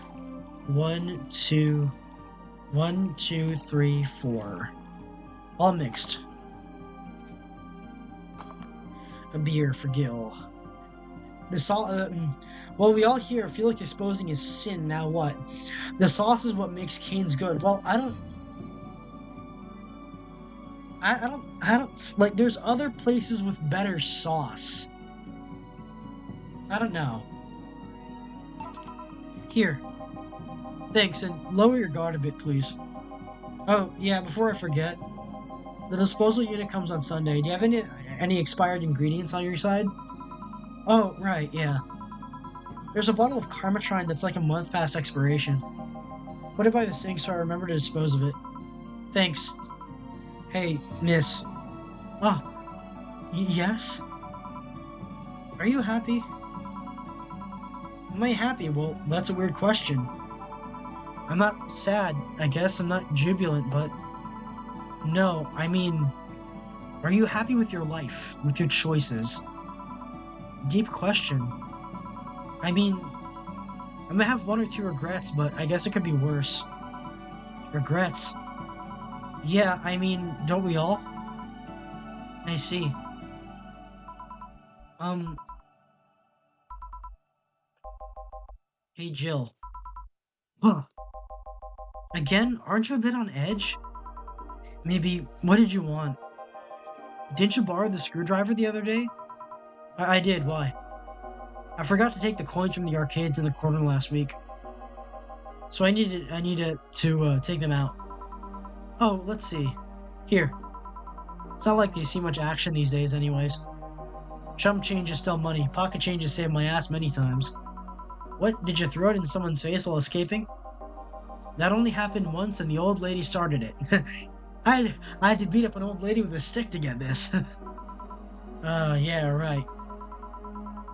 two, 1, 2, 3, 4. All mixed. A beer for Gil. Well, we all here feel like exposing is sin. Now what? The sauce is what makes Cane's good. Well, I don't like. There's other places with better sauce. I don't know. Here. Thanks, and lower your guard a bit, please. Oh, yeah, before I forget, the disposal unit comes on Sunday. Do you have any expired ingredients on your side? Oh, right, yeah. There's a bottle of Karmatrine that's like a month past expiration. Put it by the sink so I remember to dispose of it. Thanks. Hey, miss. Oh, yes? Are you happy? Am I happy? Well, that's a weird question. I'm not sad, I guess. I'm not jubilant, but... No, I mean... Are you happy with your life? With your choices? Deep question. I mean... I might have 1 or 2 regrets, but I guess it could be worse. Regrets? Yeah, I mean, don't we all? I see. Hey, Jill. Huh. Again? Aren't you a bit on edge? Maybe, what did you want? Didn't you borrow the screwdriver the other day? I did, why? I forgot to take the coins from the arcades in the corner last week. So I needed to take them out. Oh, let's see. Here. It's not like they see much action these days anyways. Chump change is still money. Pocket change has saved my ass many times. What, did you throw it in someone's face while escaping? That only happened once and the old lady started it. I had to beat up an old lady with a stick to get this. Yeah, right.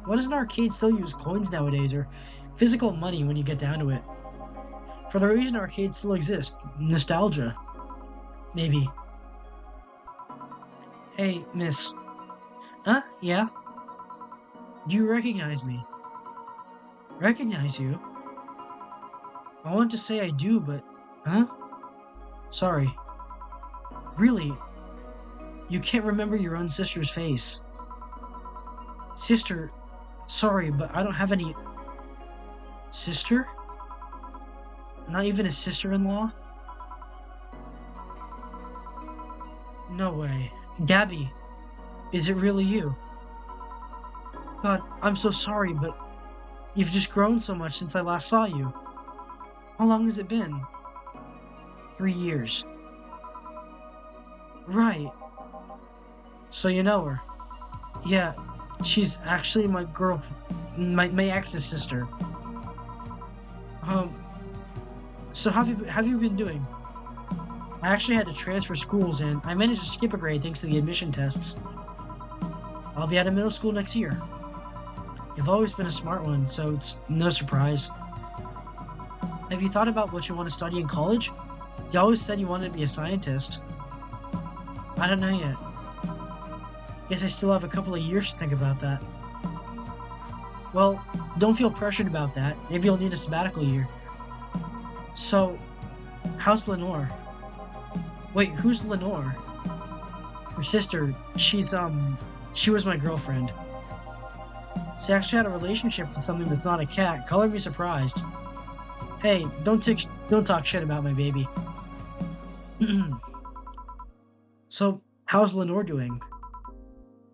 Why does an arcade still use coins nowadays, or physical money when you get down to it? For the reason arcades still exist. Nostalgia. Maybe. Hey, miss. Huh? Yeah? Do you recognize me? Recognize you? I want to say I do, but... Huh? Sorry. Really? You can't remember your own sister's face. Sister... Sorry, but I don't have any... Sister? Not even a sister-in-law? No way. Gabby, is it really you? God, I'm so sorry, but you've just grown so much since I last saw you. How long has it been? 3 years. Right. So you know her? Yeah, she's actually my my ex's sister. So how have you been doing? I actually had to transfer schools and I managed to skip a grade thanks to the admission tests. I'll be out of middle school next year. You've always been a smart one, so it's no surprise. Have you thought about what you want to study in college? You always said you wanted to be a scientist. I don't know yet. Guess I still have a couple of years to think about that. Well, don't feel pressured about that. Maybe you'll need a sabbatical year. So, how's Lenore? Wait, who's Lenore? Her sister. She was my girlfriend. She actually had a relationship with something that's not a cat. Color me surprised. Hey, don't talk shit about my baby. So, how's Lenore doing?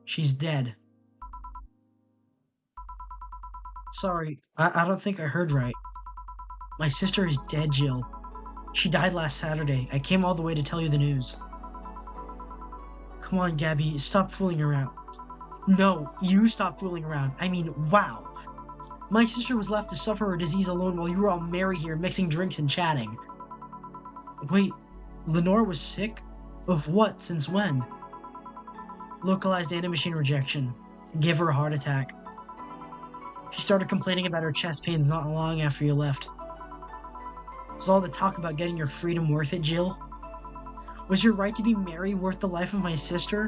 She's dead. Sorry, I don't think I heard right. My sister is dead, Jill. She died last Saturday. I came all the way to tell you the news. Come on, Gabby, stop fooling around. No, you stop fooling around. I mean, wow. My sister was left to suffer her disease alone while you were all merry here mixing drinks and chatting. Wait, Lenore was sick? Of what? Since when? Localized anti-machine rejection. Gave her a heart attack. She started complaining about her chest pains not long after you left. Was all the talk about getting your freedom worth it, Jill? Was your right to be merry worth the life of my sister?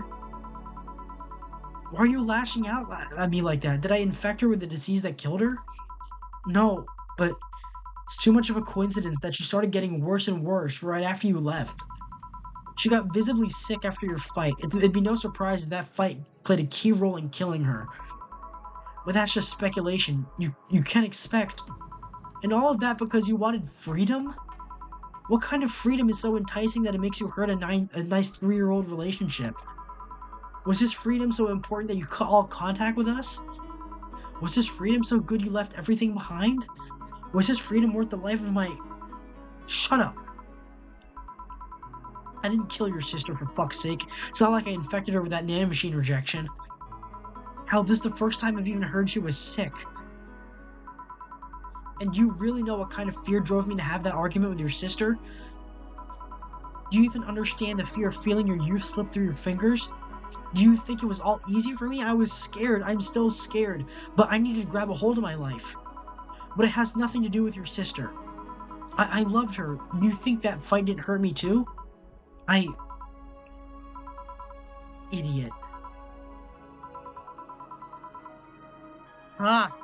Why are you lashing out at me like that? Did I infect her with the disease that killed her? No, but it's too much of a coincidence that she started getting worse and worse right after you left. She got visibly sick after your fight. It'd be no surprise if that fight played a key role in killing her. But that's just speculation. You can't expect. And all of that because you wanted freedom? What kind of freedom is so enticing that it makes you hurt a nice 3-year-old relationship? Was this freedom so important that you cut all contact with us? Was this freedom so good you left everything behind? Was this freedom worth the life of my... Shut up! I didn't kill your sister, for fuck's sake. It's not like I infected her with that nanomachine rejection. Hell, this is the first time I've even heard she was sick. And do you really know what kind of fear drove me to have that argument with your sister? Do you even understand the fear of feeling your youth slip through your fingers? Do you think it was all easy for me? I was scared. I'm still scared. But I needed to grab a hold of my life. But it has nothing to do with your sister. I loved her. Do you think that fight didn't hurt me too? Idiot. Ah!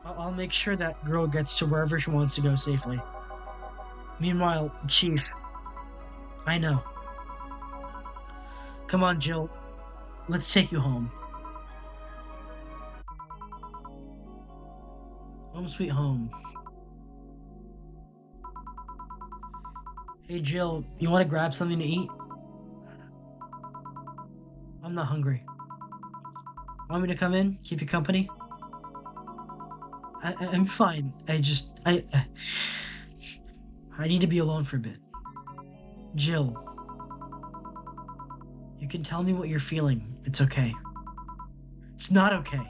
I'll make sure that girl gets to wherever she wants to go safely. Meanwhile, Chief, I know. Come on, Jill. Let's take you home. Home sweet home. Hey, Jill, you want to grab something to eat? I'm not hungry. Want me to come in? Keep you company? I'm fine. I need to be alone for a bit. Jill, you can tell me what you're feeling. It's okay. It's not okay.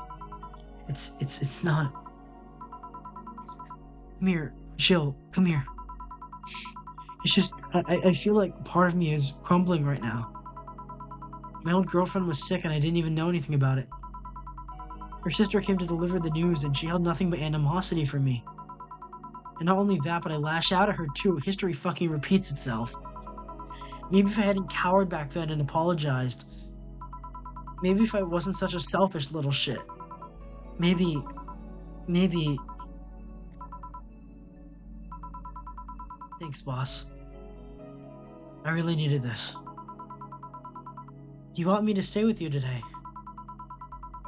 It's not. Come here, Jill, come here. It's just, I feel like part of me is crumbling right now. My old girlfriend was sick and I didn't even know anything about it. Her sister came to deliver the news and she held nothing but animosity for me. And not only that, but I lash out at her too. History fucking repeats itself. Maybe if I hadn't cowered back then and apologized. Maybe if I wasn't such a selfish little shit. Maybe... Thanks, boss. I really needed this. Do you want me to stay with you today?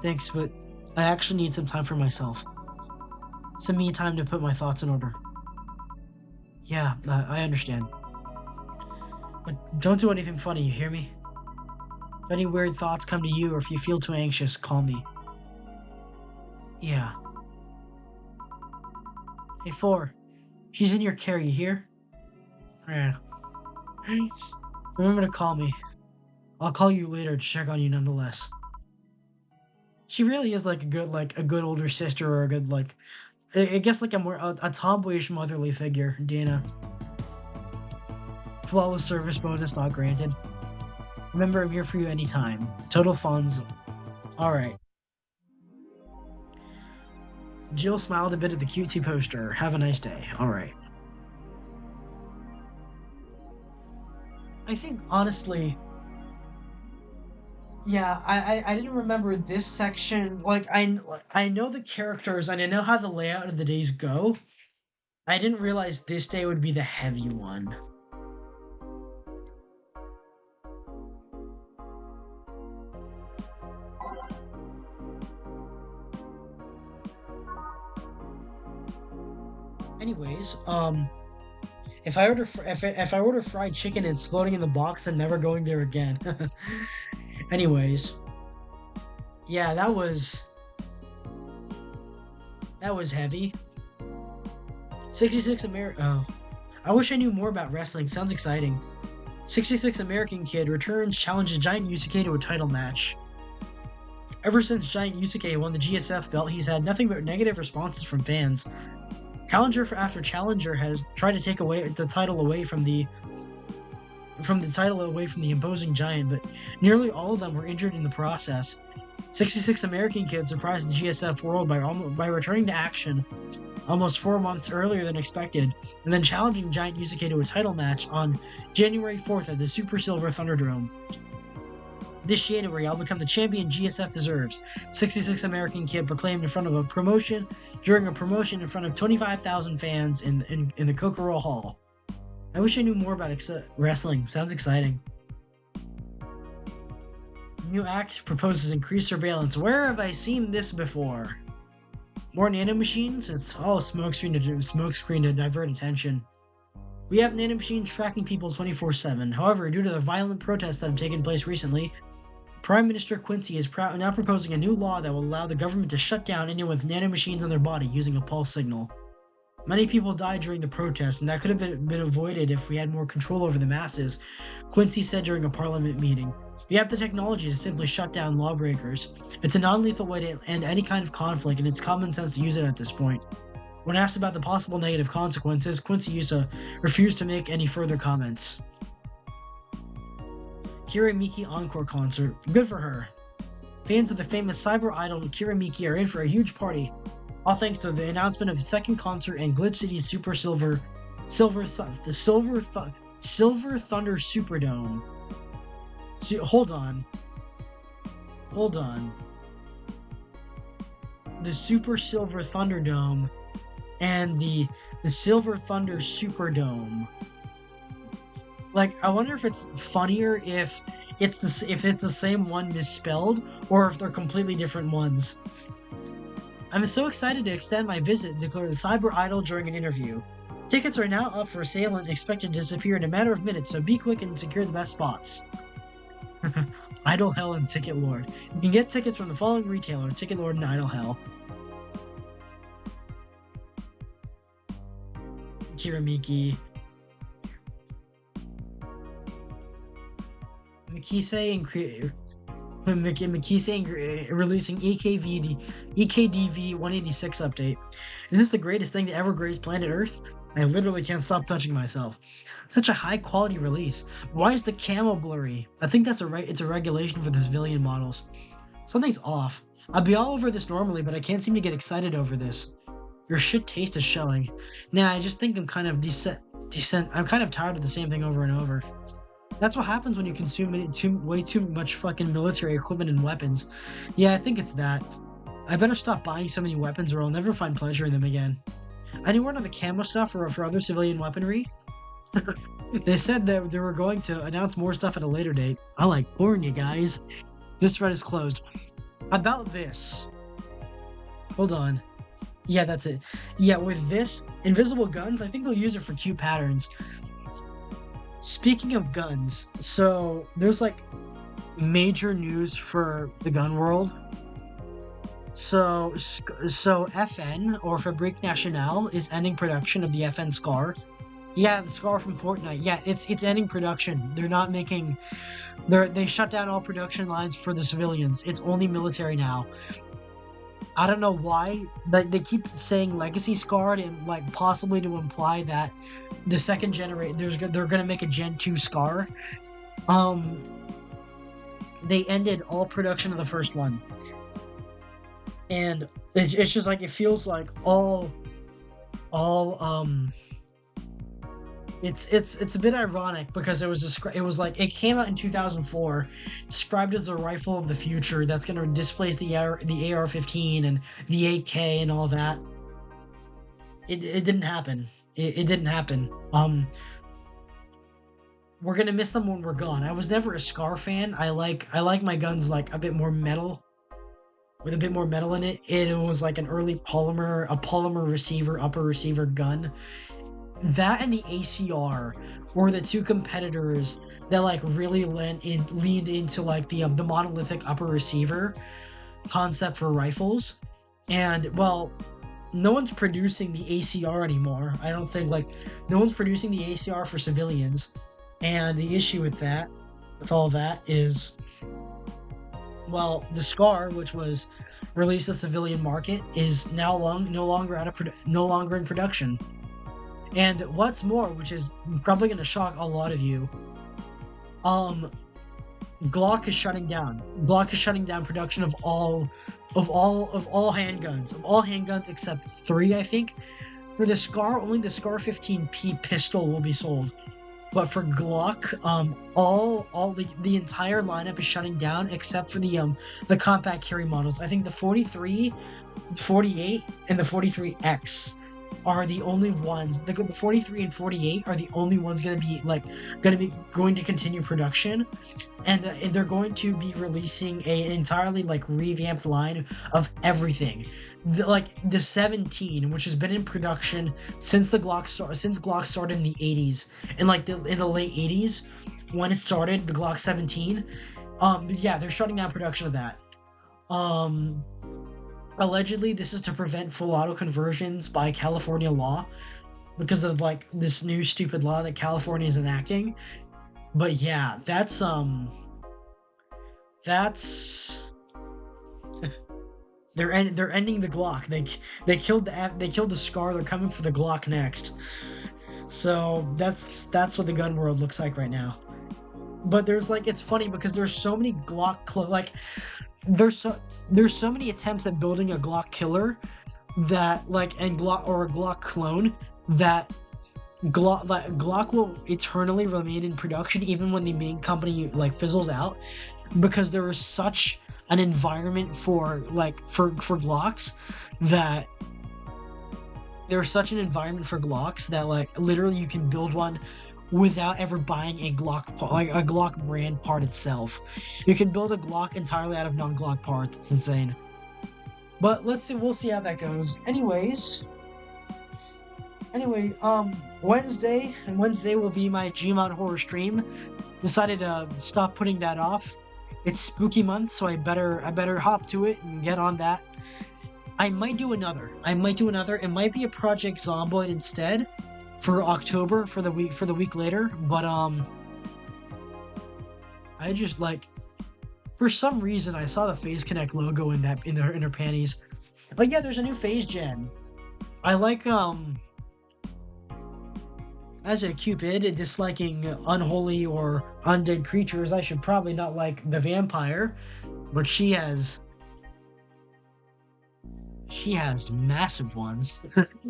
Thanks, but I actually need some time for myself. Some me time to put my thoughts in order. Yeah, I understand. But don't do anything funny, you hear me? If any weird thoughts come to you or if you feel too anxious, call me. Yeah. Hey, 4. She's in your care, you hear? Yeah. Remember to call me. I'll call you later to check on you nonetheless. She really is like a good older sister or a good I guess like a tomboyish motherly figure, Dana. Flawless service bonus not granted. Remember, I'm here for you anytime. Total funds. Alright. Jill smiled a bit at the cutesy poster. Have a nice day. Alright. I think honestly, yeah, I didn't remember this section. I know the characters and I know how the layout of the days go. I didn't realize this day would be the heavy one. Anyways, if I order fried chicken, it's floating in the box and never going there again. Anyways, yeah, that was heavy. 66 American. Oh, I wish I knew more about wrestling. Sounds exciting. 66 American kid returns, challenges Giant Yusuke to a title match. Ever since Giant Yusuke won the GSF belt, he's had nothing but negative responses from fans. Challenger after challenger has tried to take away the title away from the imposing giant, but nearly all of them were injured in the process. 66 American kid surprised the GSF world by returning to action almost 4 months earlier than expected, and then challenging Giant Yusuke to a title match on January 4th at the Super Silver Thunderdome. This January, I'll become the champion GSF deserves, 66 American kid proclaimed in front of a promotion in front of 25,000 fans in the Kokoro Hall. I wish I knew more about wrestling. Sounds exciting. New act proposes increased surveillance. Where have I seen this before? More nanomachines? It's all a smokescreen to divert attention. We have nanomachines tracking people 24/7. However, due to the violent protests that have taken place recently, Prime Minister Quincy is now proposing a new law that will allow the government to shut down anyone with nanomachines on their body using a pulse signal. Many people died during the protests, and that could have been avoided if we had more control over the masses, Quincy said during a parliament meeting. We have the technology to simply shut down lawbreakers. It's a non-lethal way to end any kind of conflict, and it's common sense to use it at this point. When asked about the possible negative consequences, Quincy refused to make any further comments. Kira Miki encore concert. Good for her. Fans of the famous cyber idol Kira Miki are in for a huge party, all thanks to the announcement of his second concert in Glitch City's Silver Thunder Superdome. Hold on. The Super Silver Thunderdome and the Silver Thunder Superdome. Like, I wonder if it's funnier if it's the same one misspelled, or if they're completely different ones. I'm so excited to extend my visit, declared the cyber idol during an interview. Tickets are now up for sale and expected to disappear in a matter of minutes, so be quick and secure the best spots. Idol Hell and Ticket Lord. You can get tickets from the following retailer: Ticket Lord and Idol Hell. Kira Miki. Mikise releasing EKDV 186 update. Is this the greatest thing to ever grace planet Earth? I literally can't stop touching myself. Such a high quality release. Why is the camo blurry? I think it's a regulation for the civilian models. Something's off. I'd be all over this normally, but I can't seem to get excited over this. Your shit taste is showing. Nah, I just think I'm kind of decent. I'm kind of tired of the same thing over and over. That's what happens when you consume way too much fucking military equipment and weapons. Yeah, I think it's that. I better stop buying so many weapons or I'll never find pleasure in them again. Any word on the camo stuff or for other civilian weaponry? They said that they were going to announce more stuff at a later date. I like porn, you guys. This thread is closed. About this. Hold on. Yeah, that's it. Yeah, with this, invisible guns, I think they'll use it for cute patterns. Speaking of guns, so there's like major news for the gun world. So FN, or Fabrique Nationale, is ending production of the FN Scar. Yeah, the Scar from Fortnite. Yeah, it's ending production. They're not making... They shut down all production lines for the civilians. It's only military now. I don't know why. They keep saying Legacy Scarred, and like possibly to imply that the second generation, they're gonna make a Gen 2 Scar. They ended all production of the first one. And it's just like, it feels like all It's a bit ironic because it was like it came out in 2004, described as a rifle of the future that's going to displace the AR-15 and the 8K and all that. It didn't happen. It didn't happen. We're gonna miss them when we're gone. I was never a Scar fan. I like my guns like a bit more metal, with a bit more metal in it. It was like an early a polymer receiver, upper receiver gun. That and the ACR were the two competitors that like really leaned into like the monolithic upper receiver concept for rifles. And well, no one's producing the ACR anymore. I don't think like no one's producing the ACR for civilians. And the issue with that, with all that, is well, the Scar, which was released to civilian market, is now no longer no longer in production. And what's more, which is probably going to shock a lot of you, Glock is shutting down. Glock is shutting down production of all handguns except 3, I think. For the Scar, only the Scar 15P pistol will be sold. But for Glock, all the entire lineup is shutting down except for the compact carry models. I think the 43, 48, and the 43X are the only ones. The 43 and 48 are the only ones going to continue production, and they're going to be releasing an entirely like revamped line of everything. The 17, which has been in production since Glock started in the 80s, and like in the late 80s when it started, the Glock 17. Yeah, they're shutting down production of that. Allegedly, this is to prevent full auto conversions by California law because of like this new stupid law that California is enacting. But yeah, that's they're ending the Glock. They killed the Scar. They're coming for the Glock next. So that's what the gun world looks like right now. But there's like, it's funny because there's so many there's so many attempts at building a Glock killer that or a Glock clone that Glock will eternally remain in production even when the main company like fizzles out, because there is such an environment for Glocks that like literally you can build one without ever buying a Glock brand part itself. You can build a Glock entirely out of non-Glock parts. It's insane. But we'll see how that goes. Anyway, Wednesday will be my Gmod horror stream. Decided to stop putting that off. It's spooky month, so I better hop to it and get on that. I might do another. It might be a Project Zomboid instead for October, for the week later, but I just like, for some reason I saw the Phase Connect logo in her panties. But yeah, there's a new Phase Gen. I like as a Cupid disliking unholy or undead creatures, I should probably not like the vampire, but she has massive ones.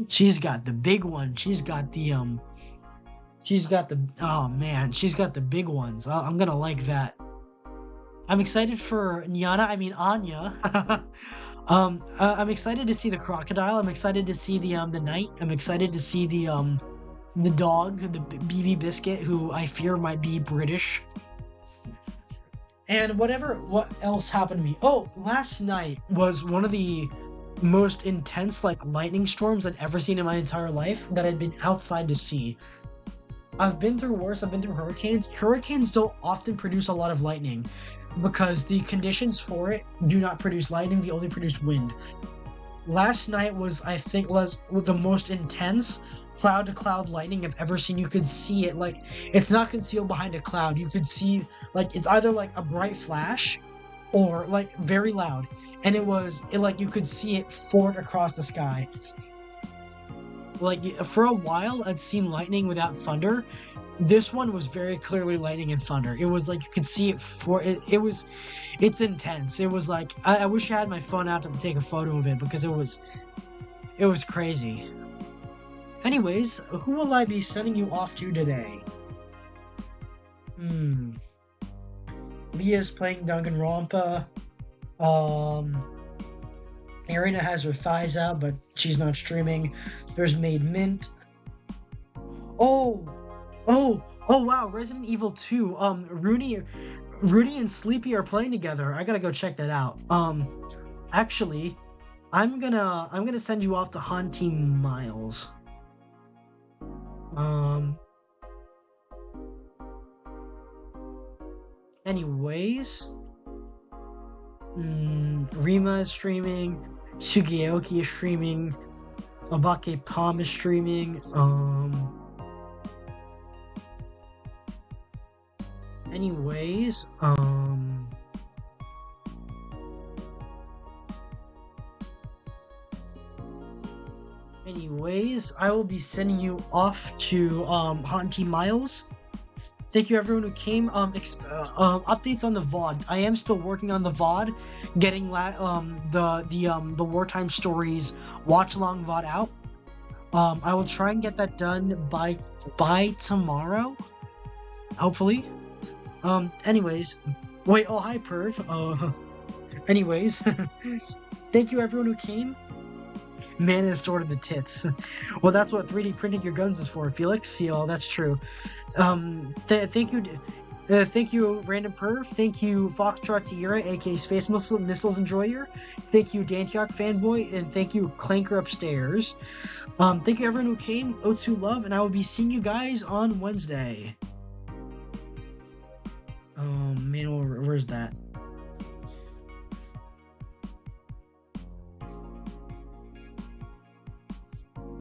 She's got the big one. She's got the big ones. I'm gonna like that. I'm excited for Anya. I'm excited to see the crocodile. I'm excited to see the knight. I'm excited to see the dog, the BB Biscuit, who I fear might be British. And what else happened to me? Oh, last night was one of the most intense like lightning storms I'd ever seen in my entire life that I'd been outside to see. I've been through worse. I've been through hurricanes. Hurricanes don't often produce a lot of lightning because the conditions for it do not produce lightning. They only produce wind. Last night was the most intense cloud to cloud lightning I've ever seen. You could see it, like, it's not concealed behind a cloud. You could see, like, it's either like a bright flash or like very loud, and you could see it fork across the sky. Like, for a while I'd seen lightning without thunder. This one was very clearly lightning and thunder. It was like you could see it it's intense. It was like, I wish I had my phone out to take a photo of it because it was crazy. Anyways, who will I be sending you off to today? Leah's playing Danganronpa. Um, Arena has her thighs out, but she's not streaming. There's Made Mint. Oh, oh wow, Resident Evil 2. Rudy and Sleepy are playing together. I gotta go check that out. Actually, I'm gonna send you off to Haunting Miles. Um, anyways, Rima is streaming, Sugiyoki is streaming, Abake Palm is streaming, anyways, I will be sending you off to Haunty Miles. Thank you everyone who came. Updates on the VOD. I am still working on the VOD, getting the Wartime Stories watch along VOD out. I will try and get that done by tomorrow, hopefully. Anyways, wait. Oh, hi Perv. Anyways, thank you everyone who came. Man is stored in the tits. Well, that's what 3D printing your guns is for, Felix. Yeah, that's true. Thank you, Random Perv. Thank you, Foxtrot Sierra, aka Space Missiles Enjoyer. Thank you, Dantiok Fanboy, and thank you, Clanker Upstairs. Thank you everyone who came. Otsu Love, and I will be seeing you guys on Wednesday. Manual, where's that?